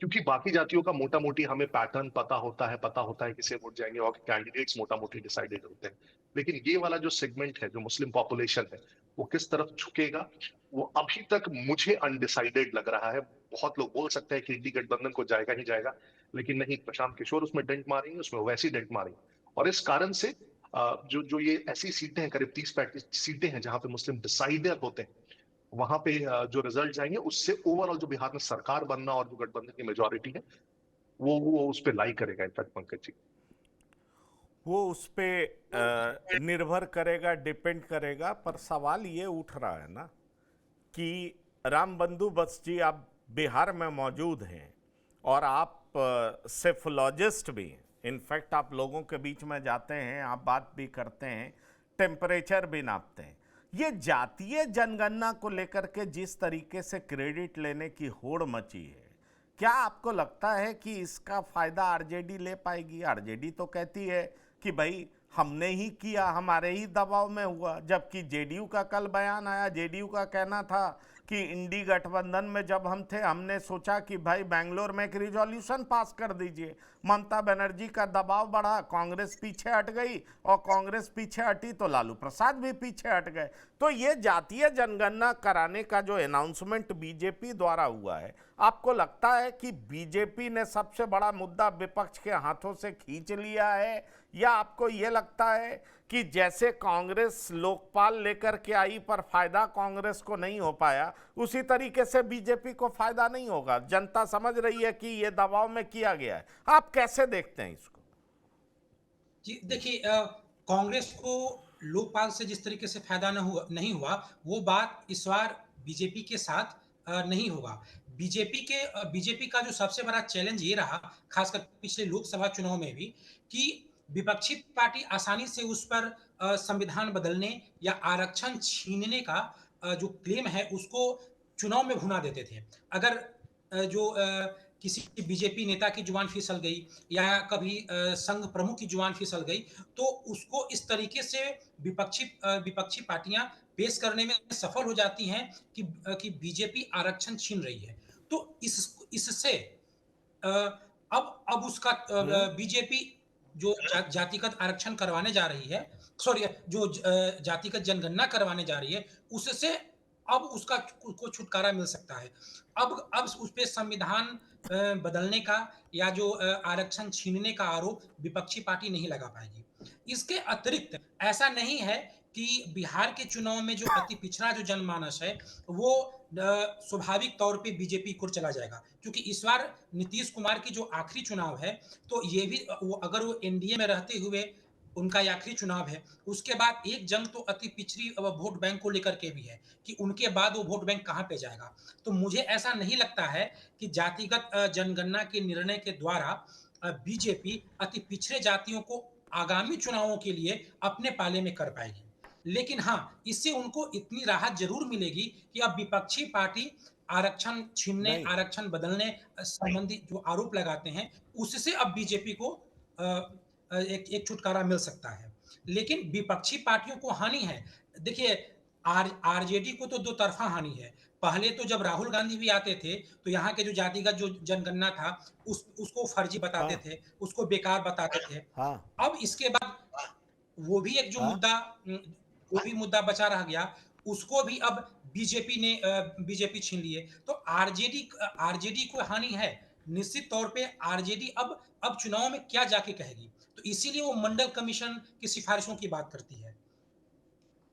क्योंकि बाकी जातियों का मोटा मोटी हमें पैटर्न पता होता है किसे वोट जाएंगे, और कैंडिडेट्स मोटा मोटी डिसाइडेड होते हैं। लेकिन ये वाला जो सेगमेंट है, जो मुस्लिम पॉपुलेशन है, वो किस तरफ झुकेगा, वो अभी तक मुझे अनडिसाइडेड लग रहा है। बहुत लोग बोल सकते हैं कि इंडी गठबंधन को जाएगा ही जाएगा, लेकिन नहीं, प्रशांत किशोर उसमें डेंट मारेंगे, उसमें वैसी डेंट मारेंगे। और इस कारण से जो ये ऐसी सीटें हैं, करीब 30-35 सीटें हैं जहां पे मुस्लिम डिसाइडर होते हैं, वहां पे जो रिजल्ट जाएंगे उससे ओवरऑल जो बिहार में सरकार बनना और जो गठबंधन की मेजोरिटी है वो उस पर लाई करेगा। इनफैक्ट पंकज जी, वो उस पे निर्भर करेगा, डिपेंड करेगा। पर सवाल ये उठ रहा है ना कि रामबंधु बस जी, आप बिहार में मौजूद हैं और आप सेफोलॉजिस्ट भी हैं, इनफैक्ट आप लोगों के बीच में जाते हैं, आप बात भी करते हैं, टेम्परेचर भी नापते हैं। ये जातीय जनगणना को लेकर के जिस तरीके से क्रेडिट लेने की होड़ मची है, क्या आपको लगता है कि इसका फायदा आरजेडी ले पाएगी? आरजेडी तो कहती है कि भाई हमने ही किया, हमारे ही दबाव में हुआ, जबकि जेडीयू का कल बयान आया, जेडीयू का कहना था कि इंडी गठबंधन में जब हम थे हमने सोचा कि भाई बेंगलोर में एक रिजोल्यूशन पास कर दीजिए, ममता बनर्जी का दबाव बढ़ा, कांग्रेस पीछे हट गई और कांग्रेस पीछे हटी तो लालू प्रसाद भी पीछे हट गए। तो ये जातीय जनगणना कराने का जो अनाउंसमेंट बीजेपी द्वारा हुआ है, आपको लगता है कि बीजेपी ने सबसे बड़ा मुद्दा विपक्ष के हाथों से खींच लिया है, या आपको ये लगता है कि जैसे कांग्रेस लोकपाल लेकर के आई पर फायदा कांग्रेस को नहीं हो पाया, उसी तरीके से बीजेपी को फायदा नहीं होगा? जनता समझ रही है कि ये दबाव में किया गया है, आप कैसे देखते हैं इसको? जी देखिए, कांग्रेस को लोकपाल से जिस तरीके से फायदा नहीं हुआ, वो बात इस बार बीजेपी के साथ नहीं होगा। बीजेपी का जो सबसे बड़ा चैलेंज ये रहा, खासकर पिछले लोकसभा चुनाव में भी, कि विपक्षी पार्टी आसानी से उस पर संविधान बदलने या आरक्षण छीनने का जो क्लेम है उसको चुनाव में भुना देते थे। अगर किसी बीजेपी नेता की जुबान फिसल गई या कभी संघ प्रमुख की जुबान फिसल गई, तो उसको इस तरीके से विपक्षी पार्टियां पेश करने में सफल हो जाती हैं कि बीजेपी आरक्षण छीन रही है। तो इससे अब उसका बीजेपी जो जातिगत आरक्षण करवाने जा रही है, सॉरी, जो जातिगत जनगणना करवाने जा रही है, उससे अब उसका को छुटकारा मिल सकता है। अब उस पे संविधान बदलने का या जो आरक्षण छीनने का आरोप विपक्षी पार्टी नहीं लगा पाएगी। इसके अतिरिक्त ऐसा नहीं है कि बिहार के चुनाव में जो अति पिछड़ा जो जनमानस है वो स्वाभाविक तौर पे बीजेपी को चला जाएगा, क्योंकि इस बार नीतीश कुमार की जो आखिरी चुनाव है, तो ये भी अगर वो एनडीए में रहते हुए उनका आखिरी चुनाव है, उसके बाद एक जंग तो अति पिछड़ी वोट बैंक को लेकर के भी है कि उनके बाद वो वोट बैंक कहां पे जाएगा। तो मुझे ऐसा नहीं लगता है कि जातिगत जनगणना के निर्णय के द्वारा बीजेपी अति पिछड़े जातियों को आगामी चुनावों के लिए अपने पाले में कर पाएगी। लेकिन हाँ, इससे उनको इतनी राहत जरूर मिलेगी कि अब विपक्षी पार्टी आरक्षण छीनने, आरक्षण बदलने संबंधी जो आरोप लगाते हैं, उससे अब बीजेपी को एक छुटकारा मिल सकता है। लेकिन विपक्षी पार्टियों को हानि है। देखिए, आरजेडी को तो दो तरफा हानि है। पहले तो जब राहुल गांधी भी आते थे तो यहाँ के जो जातिगत जो जनगणना था उसको फर्जी बताते थे, उसको बेकार बताते थे। अब इसके बाद वो भी एक जो मुद्दा बचा रह गया, उसको भी अब बीजेपी छीन लिए। तो आरजेडी को हानि है निश्चित तौर पे। आरजेडी अब चुनाव में क्या जाके कहेगी, तो इसीलिए वो मंडल कमीशन की सिफारिशों की बात करती है।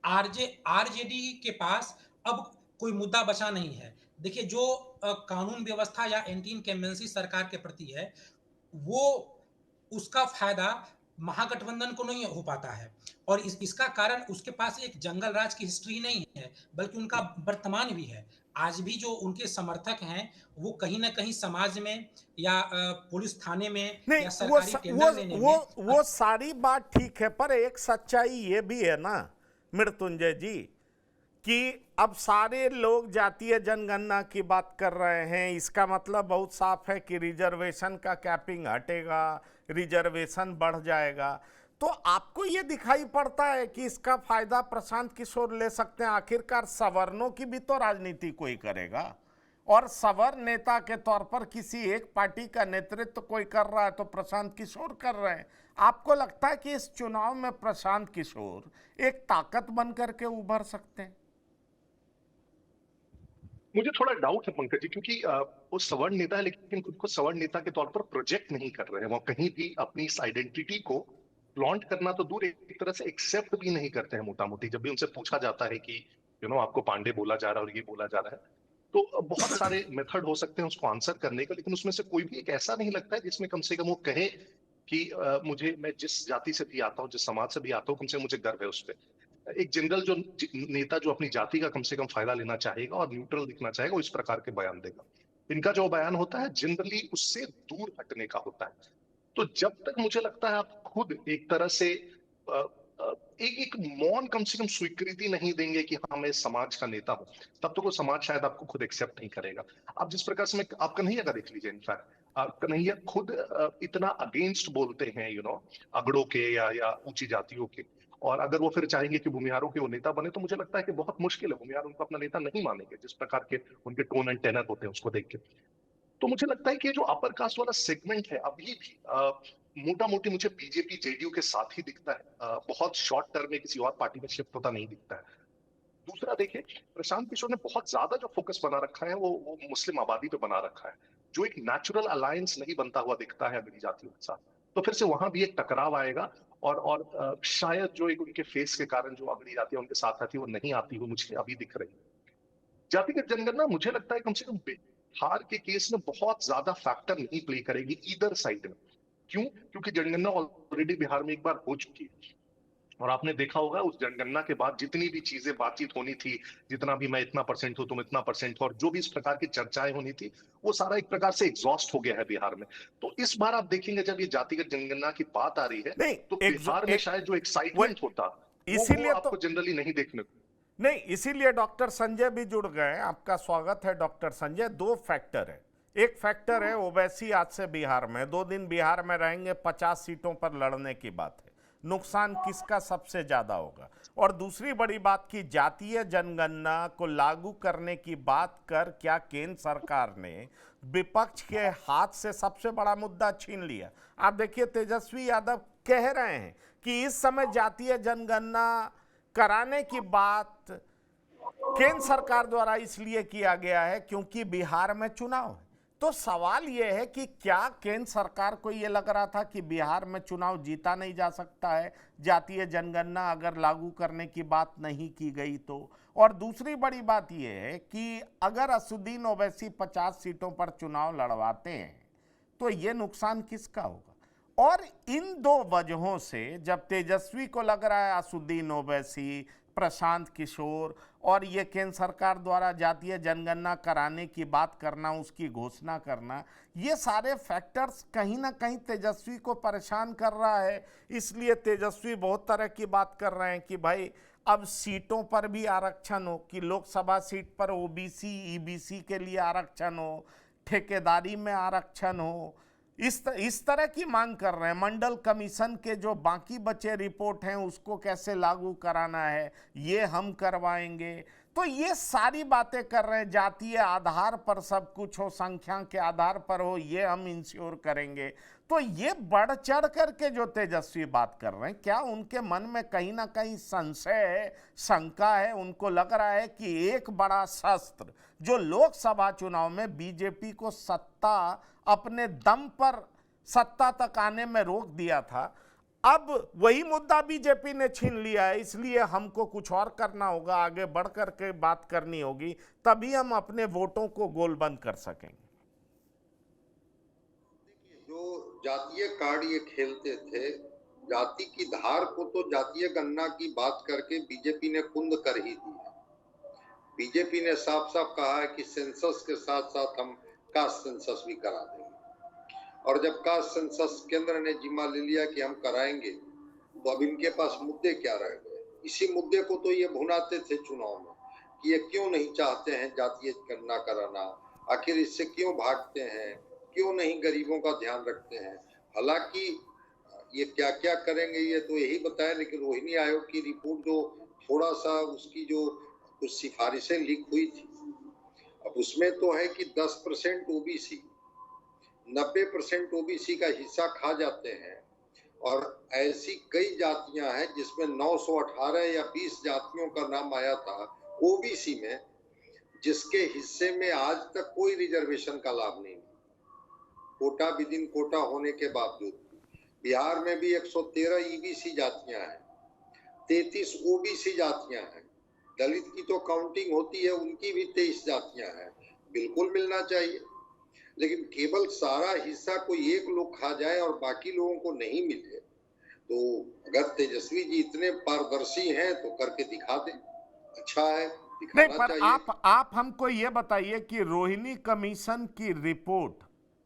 आरजेडी के पास अब कोई मुद्दा बचा नहीं है। देखिए, जो कानून व्यवस्था या एंटी इनकम्बेंसी सरकार के प्रति है, वो उसका फायदा महागठबंधन को नहीं हो पाता है, और इसका कारण उसके पास एक जंगल राज की हिस्ट्री नहीं है, बल्कि उनका वर्तमान भी है। आज भी जो उनके समर्थक हैं वो कहीं ना कहीं समाज में या पुलिस थाने में नहीं, या सरकारी टेंडर लेने में वो सारी बात ठीक है, पर एक सच्चाई ये भी है ना मृत्युंजय जी, कि अब सारे लोग जातीय जनगणना की बात कर रहे हैं। इसका मतलब बहुत साफ है कि रिजर्वेशन का कैपिंग हटेगा, रिजर्वेशन बढ़ जाएगा। तो आपको ये दिखाई पड़ता है कि इसका फायदा प्रशांत किशोर ले सकते हैं? आखिरकार सवर्णों की भी तो राजनीति कोई करेगा, और सवर्ण नेता के तौर पर किसी एक पार्टी का नेतृत्व कोई कर रहा है तो प्रशांत किशोर कर रहे हैं। आपको लगता है कि इस चुनाव में प्रशांत किशोर एक ताकत बन करके उभर सकते हैं? मुझे थोड़ा डाउट है पंकज जी, क्योंकि वो सवर्ण नेता है लेकिन खुद को सवर्ण नेता के तौर पर प्रोजेक्ट नहीं कर रहे हैं। वो कहीं भी अपनी इस आइडेंटिटी को लॉन्च करना तो दूर, एक तरह से एक्सेप्ट भी नहीं करते हैं मोटा मोटी। जब भी उनसे पूछा जाता है कि आपको पांडे बोला जा रहा है और ये बोला जा रहा है, तो बहुत सारे मेथड हो सकते हैं उसको आंसर करने का, लेकिन उसमें से कोई भी एक ऐसा नहीं लगता है जिसमें कम से कम वो कहे कि मैं जिस जाति से भी आता हूँ, जिस समाज से भी आता हूँ, कम से कम मुझे गर्व है उस पर। एक जनरल जो नेता जो अपनी जाति का कम से कम फायदा लेना चाहेगा और न्यूट्रल दिखना चाहेगा, वो इस प्रकार के बयान देगा। इनका जो बयान होता है जनरली उससे दूर हटने का होता है। तो जब तक मुझे लगता है आप खुद एक तरह से एक मौन कम से कम स्वीकृति नहीं देंगे कि हाँ मैं समाज का नेता हूं, तब तक वो समाज शायद आपको खुद एक्सेप्ट नहीं करेगा। आप जिस प्रकार से आप कन्हैया का देख लीजिए, इनफैक्ट कन्हैया खुद इतना अगेंस्ट बोलते हैं अगड़ों के या ऊंची जातियों के, और अगर वो फिर चाहेंगे कि भूमिहारों के वो नेता बने, तो मुझे लगता है कि बहुत मुश्किल है, भूमिहार उनको अपना नेता नहीं मानेंगे जिस प्रकार के उनके टोन एंड टेनर होते हैं उसको देख के। तो मुझे लगता है कि ये जो अपर कास्ट वाला सेगमेंट है अभी भी मोटा मोटी मुझे बीजेपी जेडीयू के साथ ही दिखता है, बहुत शॉर्ट टर्म में किसी और पार्टी में शिफ्ट होता नहीं दिखता है। दूसरा देखिए, प्रशांत किशोर ने बहुत ज्यादा जो फोकस बना रखा है वो मुस्लिम आबादी पे बना रखा है, जो एक नेचुरल अलायंस नहीं बनता हुआ दिखता है अगली जातियों के साथ। तो फिर से वहां भी एक टकराव आएगा, और शायद जो एक उनके फेस के कारण जो अगली जातियां उनके साथ आती वो नहीं आती, वो मुझे अभी दिख रही है। जातिगत जनगणना मुझे लगता है कम से कम बिहार के केस में बहुत ज्यादा फैक्टर नहीं प्ले करेगी ईदर साइड में। क्यों? क्योंकि जनगणना ऑलरेडी बिहार में एक बार हो चुकी है, और आपने देखा होगा उस जनगणना के बाद जितनी भी चीजें बातचीत होनी थी, जितना भी मैं इतना परसेंट हूं तुम इतना परसेंट हो, और जो भी इस प्रकार की चर्चाएं होनी थी, वो सारा एक प्रकार से एग्जॉस्ट हो गया है बिहार में। तो इस बार आप देखेंगे जब ये जातिगत जनगणना की बात आ रही है, नहीं, तो बिहार में शायद जो एक्साइटमेंट होता इसीलिए वो आपको जनरली नहीं देखने को। नहीं, इसीलिए डॉक्टर संजय भी जुड़ गए। आपका स्वागत है डॉक्टर संजय। दो फैक्टर है, एक फैक्टर है ओवैसी आज से बिहार में 2 दिन बिहार में रहेंगे, 50 सीटों पर लड़ने की बात है, नुकसान किसका सबसे ज्यादा होगा। और दूसरी बड़ी बात की जातीय जनगणना को लागू करने की बात कर क्या केंद्र सरकार ने विपक्ष के हाथ से सबसे बड़ा मुद्दा छीन लिया। आप देखिए तेजस्वी यादव कह रहे हैं कि इस समय जातीय जनगणना कराने की बात केंद्र सरकार द्वारा इसलिए किया गया है क्योंकि बिहार में चुनाव है। तो सवाल यह है कि क्या केंद्र सरकार को यह लग रहा था कि बिहार में चुनाव जीता नहीं जा सकता है जातीय जनगणना अगर लागू करने की बात नहीं की गई तो? और दूसरी बड़ी बात यह है कि अगर असुद्दीन ओवैसी 50 सीटों पर चुनाव लड़वाते हैं तो यह नुकसान किसका होगा? और इन दो वजहों से जब तेजस्वी को लग रहा है असुद्दीन ओवैसी, प्रशांत किशोर और ये केंद्र सरकार द्वारा जातीय जनगणना कराने की बात करना, उसकी घोषणा करना, ये सारे फैक्टर्स कहीं ना कहीं तेजस्वी को परेशान कर रहा है। इसलिए तेजस्वी बहुत तरह की बात कर रहे हैं कि भाई अब सीटों पर भी आरक्षण हो, कि लोकसभा सीट पर ओबीसी ईबीसी के लिए आरक्षण हो, ठेकेदारी में आरक्षण हो, इस तरह की मांग कर रहे हैं। मंडल कमीशन के जो बाकी बचे रिपोर्ट हैं उसको कैसे लागू कराना है ये हम करवाएंगे। तो ये सारी बातें कर रहे हैं, जातीय आधार पर सब कुछ हो, संख्या के आधार पर हो, ये हम इंश्योर करेंगे। तो ये बढ़ चढ़ करके जो तेजस्वी बात कर रहे हैं, क्या उनके मन में कहीं ना कहीं संशय है, शंका है? उनको लग रहा है कि एक बड़ा शस्त्र जो लोकसभा चुनाव में बीजेपी को सत्ता अपने दम पर सत्ता तक आने में रोक दिया था, अब वही मुद्दा बीजेपी ने छीन लिया है, इसलिए हमको कुछ और करना होगा, आगे बढ़ करके बात करनी होगी, तभी हम अपने वोटों को गोलबंद कर सकेंगे। जो जातीय कार्ड ये खेलते थे, जाति की धार को तो जातीय गणना की बात करके बीजेपी ने कुंद कर ही दी है। बीजेपी ने साफ साफ कहा है कि सेंसस के साथ साथ हम कास्ट सेंसस भी करा देंगे, और जब कास्ट सेंसस केंद्र ने जिम्मा ले लिया कि हम कराएंगे, तो अब इनके पास मुद्दे क्या रह गए? इसी मुद्दे को तो ये भुनाते थे चुनाव में कि ये क्यों नहीं चाहते हैं जातीय गणना कराना, आखिर इससे क्यों भागते हैं, क्यों नहीं गरीबों का ध्यान रखते हैं। हालांकि ये क्या क्या करेंगे ये तो यही बताया, लेकिन रोहिणी आयोग की रिपोर्ट जो थोड़ा सा उसकी जो कुछ सिफारिशें लीक हुई थी, अब उसमें तो है कि 10% ओबीसी 90% ओबीसी का हिस्सा खा जाते हैं, और ऐसी कई जातियां हैं जिसमें 918 या 20 जातियों का नाम आया था ओबीसी में, जिसके हिस्से में आज तक कोई रिजर्वेशन का लाभ नहीं, कोटा विदिन कोटा होने के बावजूद। बिहार में भी 113 ईबीसी जातियां हैं, 33 ओबीसी जातियां हैं, दलित की तो काउंटिंग होती है, उनकी भी 23 जातियां हैं। बिल्कुल मिलना चाहिए, लेकिन केवल सारा हिस्सा कोई एक लोग खा जाए और बाकी लोगों को नहीं मिले, तो अगर तेजस्वी जी इतने पारदर्शी हैं तो करके दिखा दें, अच्छा है, नहीं, पर आप हमको ये बताइए कि रोहिणी कमीशन की रिपोर्ट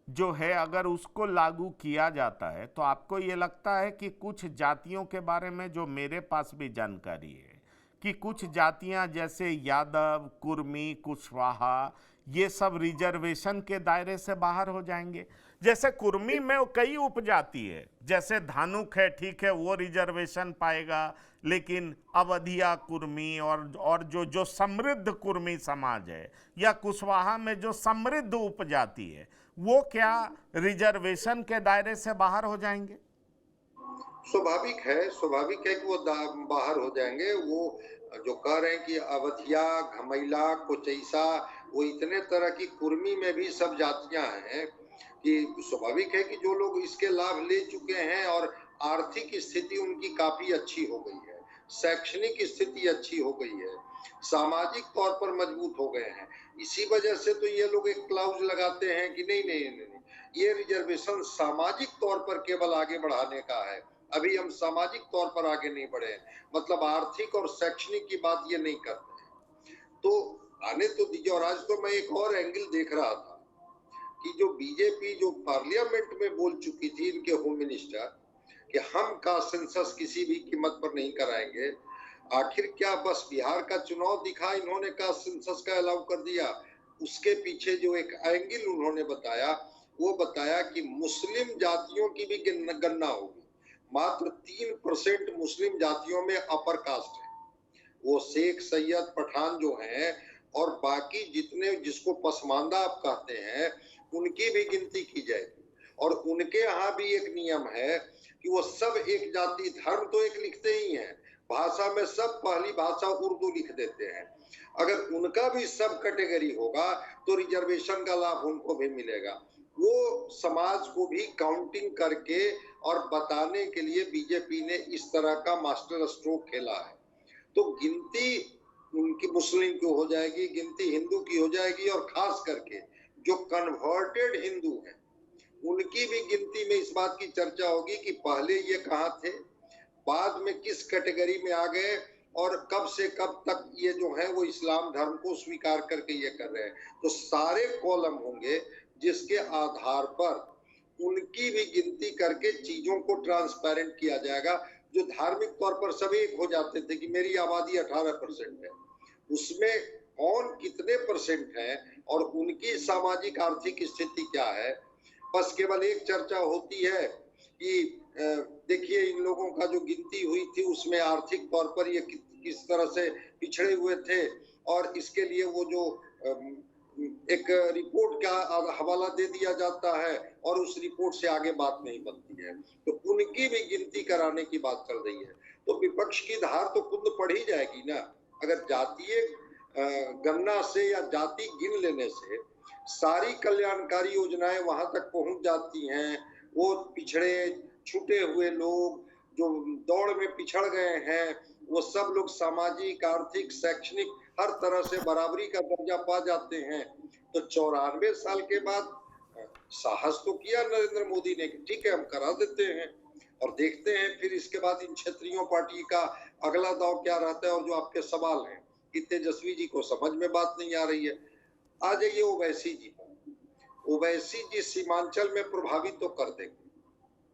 जो है अगर उसको लागू किया जाता है तो आपको ये लगता है कि कुछ जातियों के बारे में, जो मेरे पास भी जानकारी है कि कुछ जातियां जैसे यादव, कुर्मी, कुशवाहा, ये सब रिजर्वेशन के दायरे से बाहर हो जाएंगे? जैसे कुर्मी में वो कई उपजाति है, जैसे धानुक है, ठीक है, वो रिजर्वेशन पाएगा, लेकिन अवधिया कुर्मी और जो समृद्ध कुर्मी समाज है, या कुशवाहा में जो समृद्ध उपजाति है, वो क्या रिजर्वेशन के दायरे से बाहर हो जाएंगे? स्वाभाविक है कि वो बाहर हो जाएंगे। वो जो कह रहे हैं कि अवधिया, घमैला, कोचैसा, वो इतने तरह की कुर्मी में भी सब जातियां हैं कि स्वाभाविक है कि जो लोग इसके लाभ ले चुके हैं और आर्थिक स्थिति उनकी काफी अच्छी हो गई है, शैक्षणिक स्थिति अच्छी हो गई है, सामाजिक तौर पर मजबूत हो गए हैं, इसी वजह से तो ये लोग एक क्लाउज लगाते हैं कि नहीं, ये रिजर्वेशन सामाजिक तौर पर केवल आगे बढ़ाने का है। अभी हम सामाजिक तौर पर आगे नहीं बढ़े, मतलब आर्थिक और शैक्षणिक की बात ये नहीं करते हैं। तो आने तो दीजिए। और आज तो मैं एक और एंगल देख रहा था कि जो बीजेपी जो पार्लियामेंट में बोल चुकी थी, इनके होम मिनिस्टर, कि हम कास्ट सेंसस किसी भी कीमत पर नहीं कराएंगे, आखिर क्या बस बिहार का चुनाव दिखा इन्होंने कास्ट सेंसस का अलाउ कर दिया? उसके पीछे जो एक एंगल उन्होंने बताया, वो बताया कि मुस्लिम जातियों की भी गणना होगी। मात्र 3% मुस्लिम जातियों में अपर कास्ट है, वो शेख, सैयद, पठान जो हैं, और बाकी जितने जिसको पसमानदा आप कहते हैं, उनकी भी गिनती की जाएगी। और उनके यहाँ भी एक नियम है कि वो सब एक जाति, धर्म तो एक लिखते ही हैं, भाषा में सब पहली भाषा उर्दू लिख देते हैं। अगर उनका भी सब कैटेगरी होगा तो रिजर्वेशन का लाभ उनको भी मिलेगा। वो समाज को भी काउंटिंग करके और बताने के लिए बीजेपी ने इस तरह का मास्टर स्ट्रोक खेला है। तो गिनती उनकी मुस्लिम की हो जाएगी, गिनती हिंदू की हो जाएगी, और खास करके जो कन्वर्टेड हिंदू हैं उनकी भी गिनती में इस बात की चर्चा होगी कि पहले ये कहाँ थे, बाद में किस कैटेगरी में आ गए, और कब से कब तक ये जो है वो इस्लाम धर्म को स्वीकार करके ये कर रहे हैं। तो सारे कॉलम होंगे जिसके आधार पर उनकी भी गिनती करके चीजों को ट्रांसपेरेंट किया जाएगा। जो धार्मिक तौर पर सभी एक हो जाते थे कि मेरी आबादी 18% है, उसमें कौन कितने परसेंट है और उनकी सामाजिक आर्थिक स्थिति क्या है। बस केवल एक चर्चा होती है कि देखिए इन लोगों का जो गिनती हुई थी उसमें आर्थिक तौर पर ये किस तरह से पिछड़े हुए थे, और इसके लिए वो जो एक रिपोर्ट का हवाला दे दिया जाता है और उस रिपोर्ट से आगे बात नहीं बनती है। तो उनकी भी गिनती कराने की बात चल रही है। तो विपक्ष की धार तो खुद पड़ ही जाएगी ना। अगर जातीय गणना से या जाति गिन लेने से सारी कल्याणकारी योजनाएं वहां तक पहुंच जाती हैं, वो पिछड़े छूटे हुए लोग जो दौड़ में पिछड़ गए हैं, वो सब लोग सामाजिक, आर्थिक, शैक्षणिक हर तरह से बराबरी का दर्जा पा जाते हैं। तो 94 साल के बाद साहस तो किया नरेंद्र मोदी ने कि ठीक है हम करा देते हैं, और देखते हैं फिर इसके बाद इन क्षेत्रीय पार्टी का अगला दाव क्या रहता है। और जो आपके सवाल हैं कि तेजस्वी जी को समझ में बात नहीं आ रही है, आ जाइए ओवैसी जी पर। ओवैसी जी सीमांचल में प्रभावित तो कर देंगे।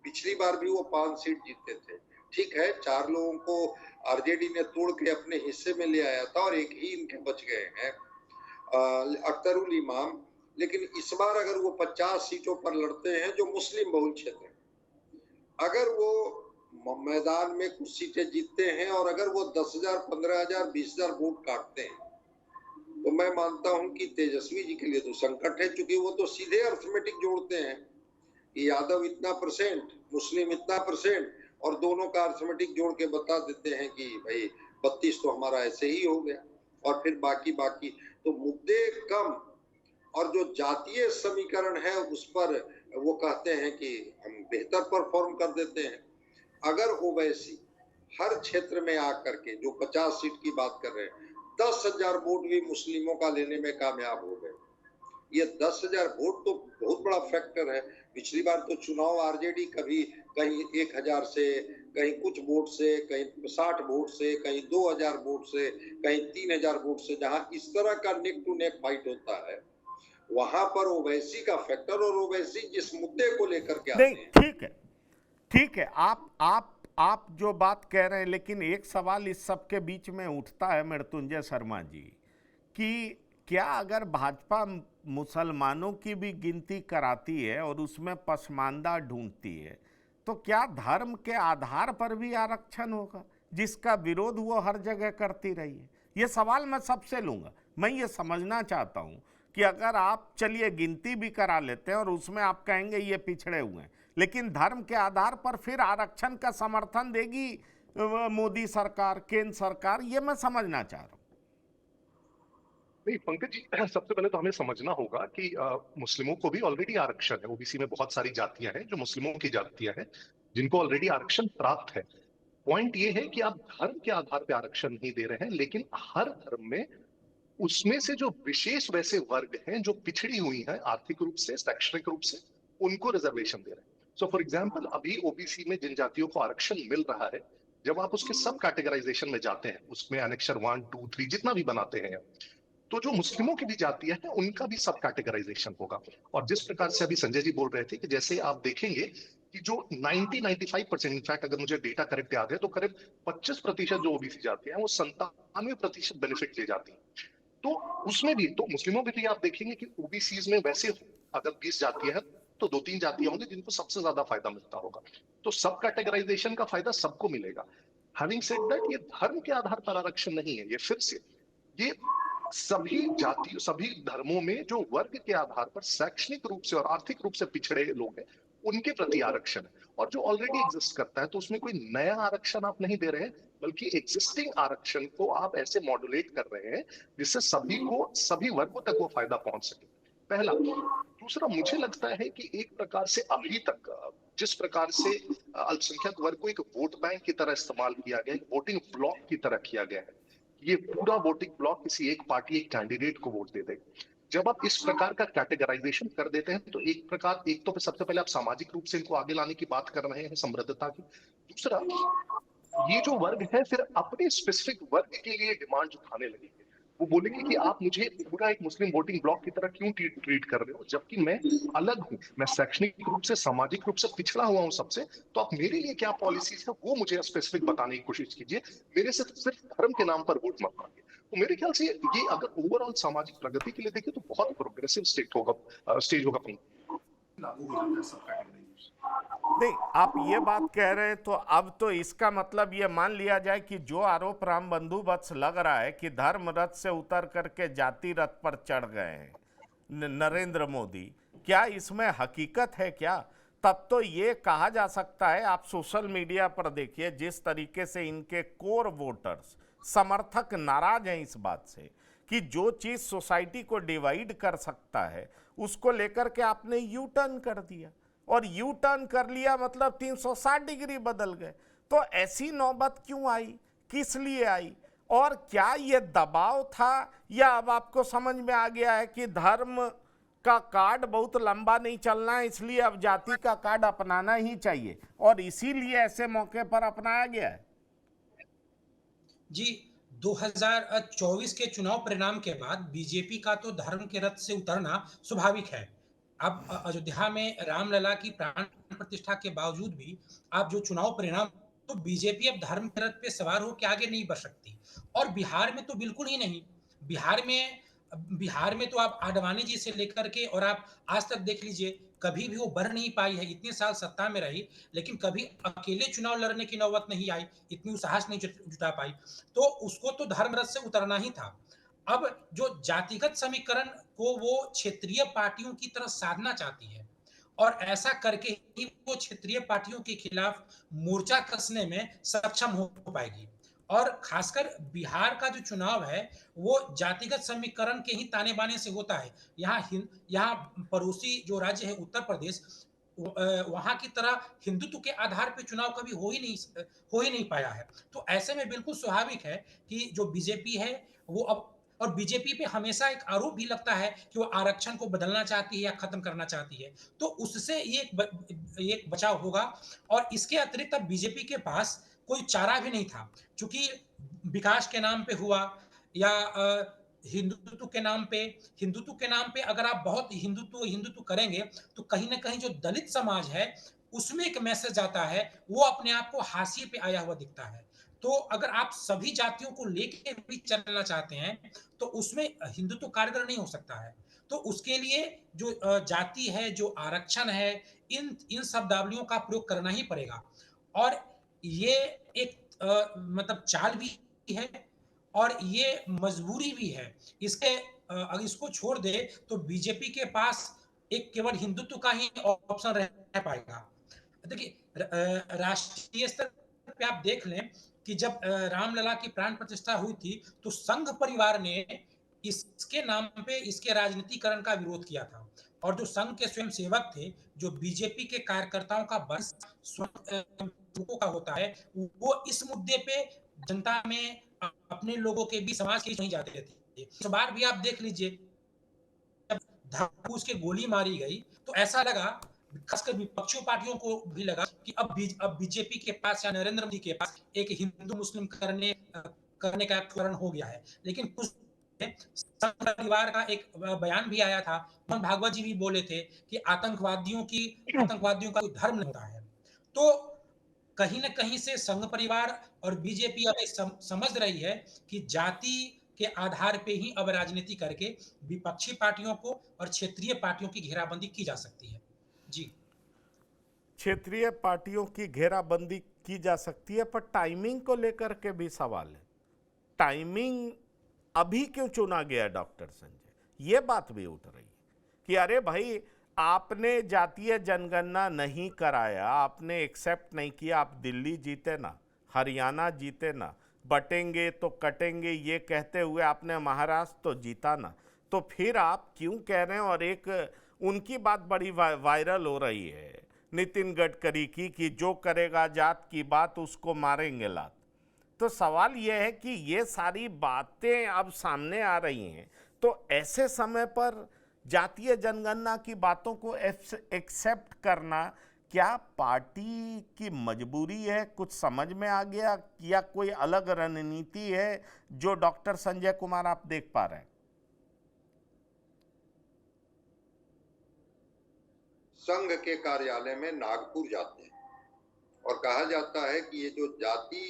पिछली बार भी वो 5 सीट जीते थे, ठीक है, 4 लोगों को आरजेडी ने तोड़ के अपने हिस्से में ले आया था और एक ही इनके बच गए हैं, अख्तरुल इमाम। लेकिन इस बार अगर वो 50 सीटों पर लड़ते हैं जो मुस्लिम बहुल क्षेत्र है, अगर वो मैदान में कुछ सीटें जीतते हैं और अगर वो 10,000, 15,000, 20,000 वोट काटते हैं, तो मैं मानता हूं कि तेजस्वी जी के लिए तो संकट है, क्योंकि वो तो सीधे अर्थमेटिक जोड़ते हैं कि यादव इतना %, मुस्लिम इतना %, और दोनों का अर्थमेटिक जोड़ के बता देते हैं कि भाई 32 तो हमारा ऐसे ही हो गया, और फिर बाकी तो मुद्दे कम, और जो जातीय समीकरण है उस पर वो कहते हैं कि हम बेहतर परफॉर्म कर देते हैं। अगर ओवैसी हर क्षेत्र में आकर के जो 50 सीट की बात कर रहे हैं, 10,000 वोट भी मुस्लिमों का लेने में कामयाब हो गए, ये 10,000 वोट तो बहुत बड़ा फैक्टर है। पिछली बार तो चुनाव आरजेडी कभी कहीं 1,000 से, कहीं कुछ वोट से, कहीं 60 वोट से, कहीं 2,000 वोट से, कहीं 3,000 वोट से, जहां इस तरह का नेक टू नेक फाइट होता है, वहां पर ओवैसी का फैक्टर, और ओवैसी जिस मुद्दे को लेकर के आते हैं। ठीक है, आप जो बात कह रहे हैं, लेकिन एक सवाल इस सब के बीच में उठता है मृत्युंजय शर्मा जी, कि क्या अगर भाजपा मुसलमानों की भी गिनती कराती है और उसमें पसमानदा ढूंढती है, तो क्या धर्म के आधार पर भी आरक्षण होगा, जिसका विरोध वो हर जगह करती रही है? ये सवाल मैं सबसे लूंगा। मैं ये समझना चाहता हूं कि अगर आप चलिए गिनती भी करा लेते हैं और उसमें आप कहेंगे ये पिछड़े हुए हैं, लेकिन धर्म के आधार पर फिर आरक्षण का समर्थन देगी मोदी सरकार, केंद्र सरकार, ये मैं समझना चाह रहा हूं। नहीं पंकज जी, सबसे पहले तो हमें समझना होगा कि मुस्लिमों को भी ऑलरेडी आरक्षण है। ओबीसी में बहुत सारी जातियां हैं जो मुस्लिमों की जातियां हैं, जिनको ऑलरेडी आरक्षण प्राप्त है। पॉइंट ये है कि आप धर्म के आधार पर आरक्षण नहीं दे रहे हैं, लेकिन हर धर्म में उसमें से जो विशेष वैसे वर्ग हैं जो पिछड़ी हुई हैं आर्थिक रूप से, शैक्षणिक रूप से, उनको रिजर्वेशन दे रहे हैं। सो फॉर एग्जाम्पल, अभी ओबीसी में जिन जातियों को आरक्षण मिल रहा है, जब आप उसके सब कैटेगराइजेशन में जाते हैं, उसमें एनेक्सर 1, 2, 3 जितना भी बनाते हैं, तो जो मुस्लिमों की भी जातियां हैं उनका भी सब कैटेगराइजेशन होगा। और जिस प्रकार से अभी संजय जी बोल रहे थे कि जैसे आप देखेंगे कि जो 90-95%, इनफैक्ट अगर मुझे डेटा करेक्ट याद है तो करीब 25% जो ओबीसी जातियां हैं वो 97% बेनिफिट ले जाती हैं। तो उसमें भी तो मुस्लिमों में भी आप देखेंगे कि ओबीसीज में वैसे अगर 20 जातियां हैं तो 2-3 जातियां होंगी जिनको सबसे ज्यादा फायदा मिलता होगा। तो सब कैटेगराइजेशन का फायदा सबको मिलेगा। हैविंग सेड दैट, ये धर्म के आधार पर आरक्षण नहीं है, ये फिर से ये सभी जातियों, सभी धर्मों में जो वर्ग के आधार पर शैक्षणिक रूप से और आर्थिक रूप से पिछड़े लोग हैं उनके प्रति आरक्षण है। और जो ऑलरेडी एग्जिस्ट करता है, तो उसमें कोई नया आरक्षण आप नहीं दे रहे हैं, बल्कि एग्जिस्टिंग आरक्षण को आप ऐसे मॉड्यूलेट कर रहे हैं जिससे सभी को, सभी वर्गों तक वो फायदा पहुंच सके। पहला। दूसरा, मुझे लगता है कि एक प्रकार से अभी तक जिस प्रकार से अल्पसंख्यक वर्ग को एक वोट बैंक की तरह इस्तेमाल किया गया, एक वोटिंग ब्लॉक की तरह किया गया है, ये पूरा वोटिंग ब्लॉक किसी एक पार्टी, एक कैंडिडेट को वोट दे देगा। जब आप इस प्रकार का कैटेगराइजेशन कर देते हैं तो एक तो सबसे पहले आप सामाजिक रूप से इनको आगे लाने की बात कर रहे हैं, समृद्धता की। दूसरा, ये जो वर्ग है फिर अपने स्पेसिफिक वर्ग के लिए डिमांड उठाने लगेंगे। वो बोलेंगे कि आप मुझे पूरा एक मुस्लिम वोटिंग ब्लॉक की तरह क्यों ट्रीट कर रहे हो, जबकि मैं अलग हूं, मैं शैक्षणिक रूप से, सामाजिक रूप से पिछड़ा हुआ हूं सबसे। तो आप मेरे लिए क्या पॉलिसीज है वो मुझे स्पेसिफिक बताने की कोशिश कीजिए, मेरे से सिर्फ धर्म के नाम पर वोट मत मांगिए। तो मेरे ख्याल से ये अगर ओवरऑल सामाजिक प्रगति के लिए देखें तो बहुत प्रोग्रेसिव स्टेज होगा लागू हो जाता है सब कैटेगराइजेशन। नहीं, आप ये बात कह रहे हैं तो अब तो इसका मतलब ये मान लिया जाए कि जो आरोप राम बंधु वत्स लग रहा है कि धर्म रथ से उतर करके जाति रथ पर चढ़ गए हैं नरेंद्र मोदी, क्या इसमें हकीकत है क्या? तब तो ये कहा जा सकता है, आप सोशल मीडिया पर देखिए जिस तरीके से इनके कोर वोटर्स, समर्थक नाराज हैं इस बात से कि जो चीज सोसाइटी को डिवाइड कर सकता है उसको लेकर के आपने यू टर्न कर दिया, और यू टर्न कर लिया मतलब 360 डिग्री बदल गए। तो ऐसी नौबत क्यों आई, किस लिए आई, और क्या ये दबाव था, या अब आपको समझ में आ गया है कि धर्म का कार्ड बहुत लंबा नहीं चलना है, इसलिए अब जाति का कार्ड अपनाना ही चाहिए और इसीलिए ऐसे मौके पर अपनाया गया है? जी, 2024 के चुनाव परिणाम के बाद बीजेपी का तो धर्म के रथ से उतरना स्वाभाविक है। अब अयोध्या में रामलला की प्राण प्रतिष्ठा के बावजूद भी आप जो चुनाव परिणाम, तो बीजेपी अब धर्म के रथ पे सवार होकर आगे नहीं बढ़ सकती। और बिहार में तो बिल्कुल ही नहीं। बिहार में तो आप आडवाणी जी से लेकर के और आप आज तक देख लीजिए, कभी भी वो बढ़ नहीं पाई है। इतने साल सत्ता में रही लेकिन कभी अकेले चुनाव लड़ने की नौबत नहीं आई, इतनी साहस नहीं जुटा पाई। तो उसको तो धर्म रथ से उतरना ही था। अब जो जातिगत समीकरण को वो क्षेत्रीय पार्टियों की तरह साधना चाहती है, और ऐसा करके ही वो क्षेत्रीय पार्टियों के खिलाफ मोर्चा कसने में सक्षम हो पाएगी। और खासकर बिहार का जो चुनाव है वो जातिगत समीकरण के ही ताने बाने से होता है। यहाँ पड़ोसी जो राज्य है उत्तर प्रदेश, वहां की तरह हिंदुत्व के आधार पर चुनाव कभी हो ही नहीं पाया है। तो ऐसे में बिल्कुल स्वाभाविक है कि जो बीजेपी है वो अब, और बीजेपी पे हमेशा एक आरोप भी लगता है कि वो आरक्षण को बदलना चाहती है या खत्म करना चाहती है, तो उससे ये एक बचाव होगा। और इसके अतिरिक्त अब बीजेपी के पास कोई चारा भी नहीं था, क्योंकि विकास के नाम पे हुआ या हिंदुत्व के नाम पे अगर आप बहुत हिंदुत्व करेंगे तो कहीं ना कहीं जो दलित समाज है उसमें एक मैसेज आता है, वो अपने आप को हाशिए पे आया हुआ दिखता है। तो अगर आप सभी जातियों को लेके भी चलना चाहते हैं तो उसमें हिंदुत्व कारगर नहीं हो सकता है। तो उसके लिए जो जाति है, जो आरक्षण है, इन इन शब्दावलियों का प्रयोग करना ही पड़ेगा। और ये एक मतलब चाल भी है और ये मजबूरी भी है। अगर इसको छोड़ दे तो बीजेपी के पास एक केवल हिंदुत्व का ही ऑप्शन रह पाएगा। देखिए राष्ट्रीय स्तर पे आप देख लें कि जब रामलला की प्राण प्रतिष्ठा हुई थी तो संघ परिवार ने इसके नाम पे इसके राजनीतिकरण का विरोध किया था। और जो संघ के स्वयं सेवक थे, जो बीजेपी के कार्यकर्ताओं का बंस का होता है, वो इस मुद्दे पे जनता में अपने लोगों के बीच समाज के बीच नहीं जाते थे। इस बार भी आप देख लीजिए, जब घूस के गोली मारी गई तो ऐसा लगा, खासकर विपक्षी पार्टियों को भी लगा कि अब बीजेपी के पास या नरेंद्र मोदी के पास एक हिंदू मुस्लिम करने का कारण हो गया है। लेकिन कुछ संघ परिवार का एक बयान भी आया था, मोहन भागवत जी भी बोले थे कि आतंकवादियों का कोई धर्म नहीं होता है। तो कहीं न कहीं से संघ परिवार और बीजेपी अब समझ रही है कि जाति के आधार पे ही अब राजनीति करके विपक्षी पार्टियों को और क्षेत्रीय पार्टियों की घेराबंदी की जा सकती है। जी। क्षेत्रीय पार्टियों की घेराबंदी की जा सकती है, पर टाइमिंग को लेकर के भी सवाल है। टाइमिंग अभी क्यों चुना गया डॉक्टर संजय, ये बात भी उठ रही है कि अरे भाई, आपने जातीय जनगणना नहीं कराया, आपने एक्सेप्ट नहीं किया, आप दिल्ली जीते ना, हरियाणा जीते ना, बटेंगे तो कटेंगे ये कहते हुए आपने महाराष्ट्र तो जीता ना, तो फिर आप क्यों कह रहे हैं? और एक उनकी बात बड़ी वायरल हो रही है नितिन गडकरी की कि जो करेगा जात की बात उसको मारेंगे लात। तो सवाल यह है कि ये सारी बातें अब सामने आ रही हैं, तो ऐसे समय पर जातीय जनगणना की बातों को एक्सेप्ट करना क्या पार्टी की मजबूरी है? कुछ समझ में आ गया या कोई अलग रणनीति है जो डॉक्टर संजय कुमार आप देख पा रहे हैं? संघ के कार्यालय में नागपुर जाते हैं और कहा जाता है कि ये जो जाति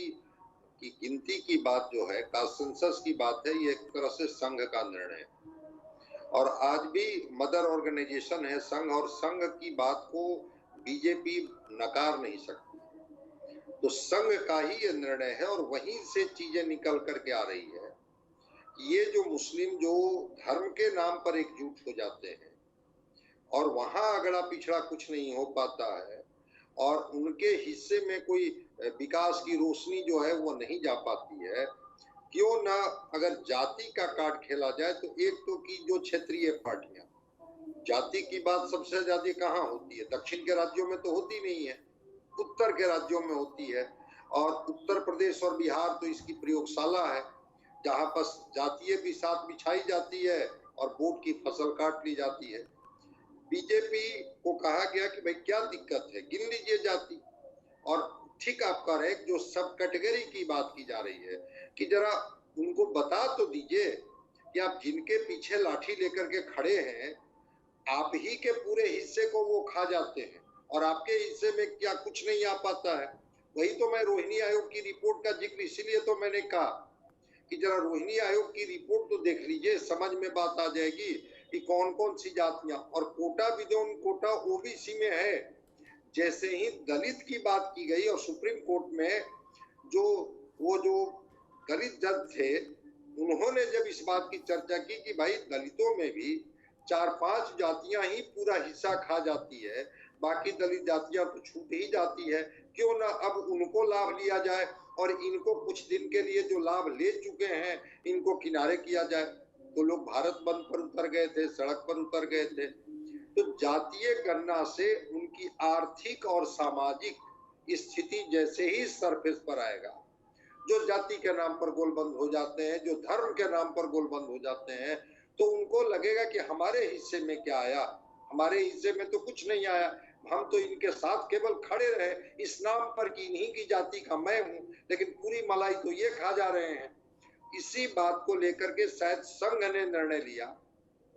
की गिनती की बात जो है, कास्ट सेंसस की बात है, ये एक तरह से संघ का निर्णय है। और आज भी मदर ऑर्गेनाइजेशन है संघ, और संघ की बात को बीजेपी नकार नहीं सकती। तो संघ का ही ये निर्णय है और वहीं से चीजें निकल करके आ रही है। ये जो मुस्लिम जो धर्म के नाम पर एकजुट हो जाते हैं और वहां अगड़ा पिछड़ा कुछ नहीं हो पाता है और उनके हिस्से में कोई विकास की रोशनी जो है वो नहीं जा पाती है, क्यों ना अगर जाति का कार्ड खेला जाए तो एक तो की जो क्षेत्रीय पार्टियां, जाति की बात सबसे ज्यादा कहाँ होती है? दक्षिण के राज्यों में तो होती नहीं है, उत्तर के राज्यों में होती है। और उत्तर प्रदेश और बिहार तो इसकी प्रयोगशाला है, जहां पर जातीय भी साथ बिछाई जाती है और वोट की फसल काट ली जाती है। बीजेपी को कहा गया कि भाई क्या दिक्कत है, गिन लीजिए जाति। और ठीक आप कह रहे हैं, जो सब कैटेगरी की बात की जा रही है कि जरा उनको बता तो दीजिए कि आप जिनके पीछे लाठी लेकर के खड़े हैं, आप ही के पूरे हिस्से को वो खा जाते हैं और आपके हिस्से में क्या कुछ नहीं आ पाता है। वही तो मैं रोहिणी आयोग की रिपोर्ट का जिक्र इसीलिए तो मैंने कहा कि जरा रोहिणी आयोग की रिपोर्ट तो देख लीजिए, समझ में बात आ जाएगी कि कौन कौन सी जातियां। और कोटा विदोन कोटा ओबीसी में है। जैसे ही दलित की बात की गई और सुप्रीम कोर्ट में जो दलित जज थे, उन्होंने जब इस बात की चर्चा की कि भाई दलितों में भी 4-5 जातियां ही पूरा हिस्सा खा जाती है, बाकी दलित जातियां तो छूट ही जाती है, क्यों ना अब उनको लाभ लिया जाए और इनको कुछ दिन के लिए जो लाभ ले चुके हैं इनको किनारे किया जाए। तो लोग भारत बंद पर उतर गए थे, सड़क पर उतर गए थे। तो जातीय गणना से उनकी आर्थिक और सामाजिक स्थिति जैसे ही सरफेस पर आएगा, जो जाति के नाम पर गोलबंद हो जाते हैं, जो धर्म के नाम पर गोलबंद हो जाते हैं, तो उनको लगेगा कि हमारे हिस्से में क्या आया, हमारे हिस्से में तो कुछ नहीं आया, हम तो इनके साथ केवल खड़े रहे इस नाम पर कि इन्हीं की जाति का मैं हूं, लेकिन पूरी मलाई तो ये खा जा रहे हैं। इसी बात को लेकर के शायद संघ ने निर्णय लिया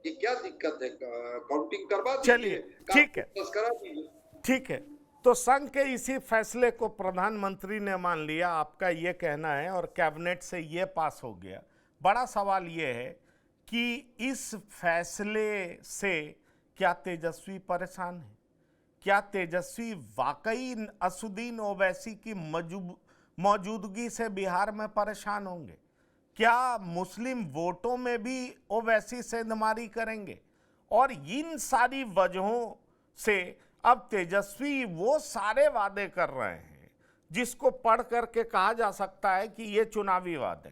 कि क्या दिक्कत है, काउंटिंग करवा दीजिए, चलिए ठीक है, करा दीजिए। ठीक है। तो संघ के इसी फैसले को प्रधानमंत्री ने मान लिया, आपका ये कहना है, और कैबिनेट से ये पास हो गया। बड़ा सवाल ये है कि इस फैसले से क्या तेजस्वी परेशान है? क्या तेजस्वी वाकई असुद्दीन ओवैसी की मौजूदगी से बिहार में परेशान होंगे? क्या मुस्लिम वोटों में भी ओवैसी सेंधमारी करेंगे? और इन सारी वजहों से अब तेजस्वी वो सारे वादे कर रहे हैं जिसको पढ़ करके कहा जा सकता है कि ये चुनावी वादे।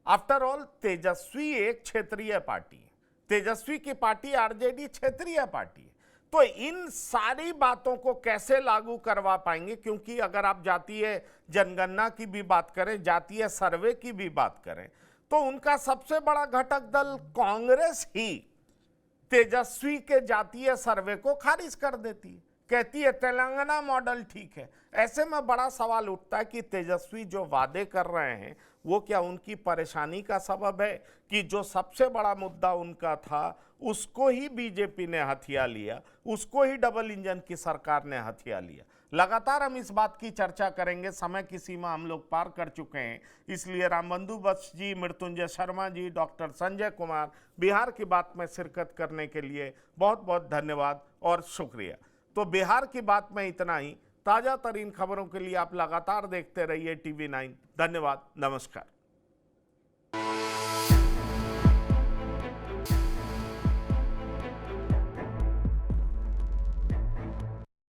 आफ्टर ऑल तेजस्वी एक क्षेत्रीय पार्टी है, तेजस्वी की पार्टी आरजेडी क्षेत्रीय पार्टी है। तो इन सारी बातों को कैसे लागू करवा पाएंगे? क्योंकि अगर आप जातीय जनगणना की भी बात करें, जातीय सर्वे की भी बात करें, तो उनका सबसे बड़ा घटक दल कांग्रेस ही तेजस्वी के जातीय सर्वे को खारिज कर देती है, कहती है तेलंगाना मॉडल ठीक है। ऐसे में बड़ा सवाल उठता है कि तेजस्वी जो वादे कर रहे हैं वो क्या उनकी परेशानी का सबब है कि जो सबसे बड़ा मुद्दा उनका था उसको ही बीजेपी ने हथिया लिया, उसको ही डबल इंजन की सरकार ने हथिया लिया। लगातार हम इस बात की चर्चा करेंगे, समय की सीमा हम लोग पार कर चुके हैं, इसलिए रामबंधु बस जी, मृत्युंजय शर्मा जी, डॉक्टर संजय कुमार, बिहार की बात में शिरकत करने के लिए बहुत बहुत धन्यवाद और शुक्रिया। तो बिहार की बात में इतना ही। ताज़ा तरीन खबरों के लिए आप लगातार देखते रहिए TV9। धन्यवाद, नमस्कार।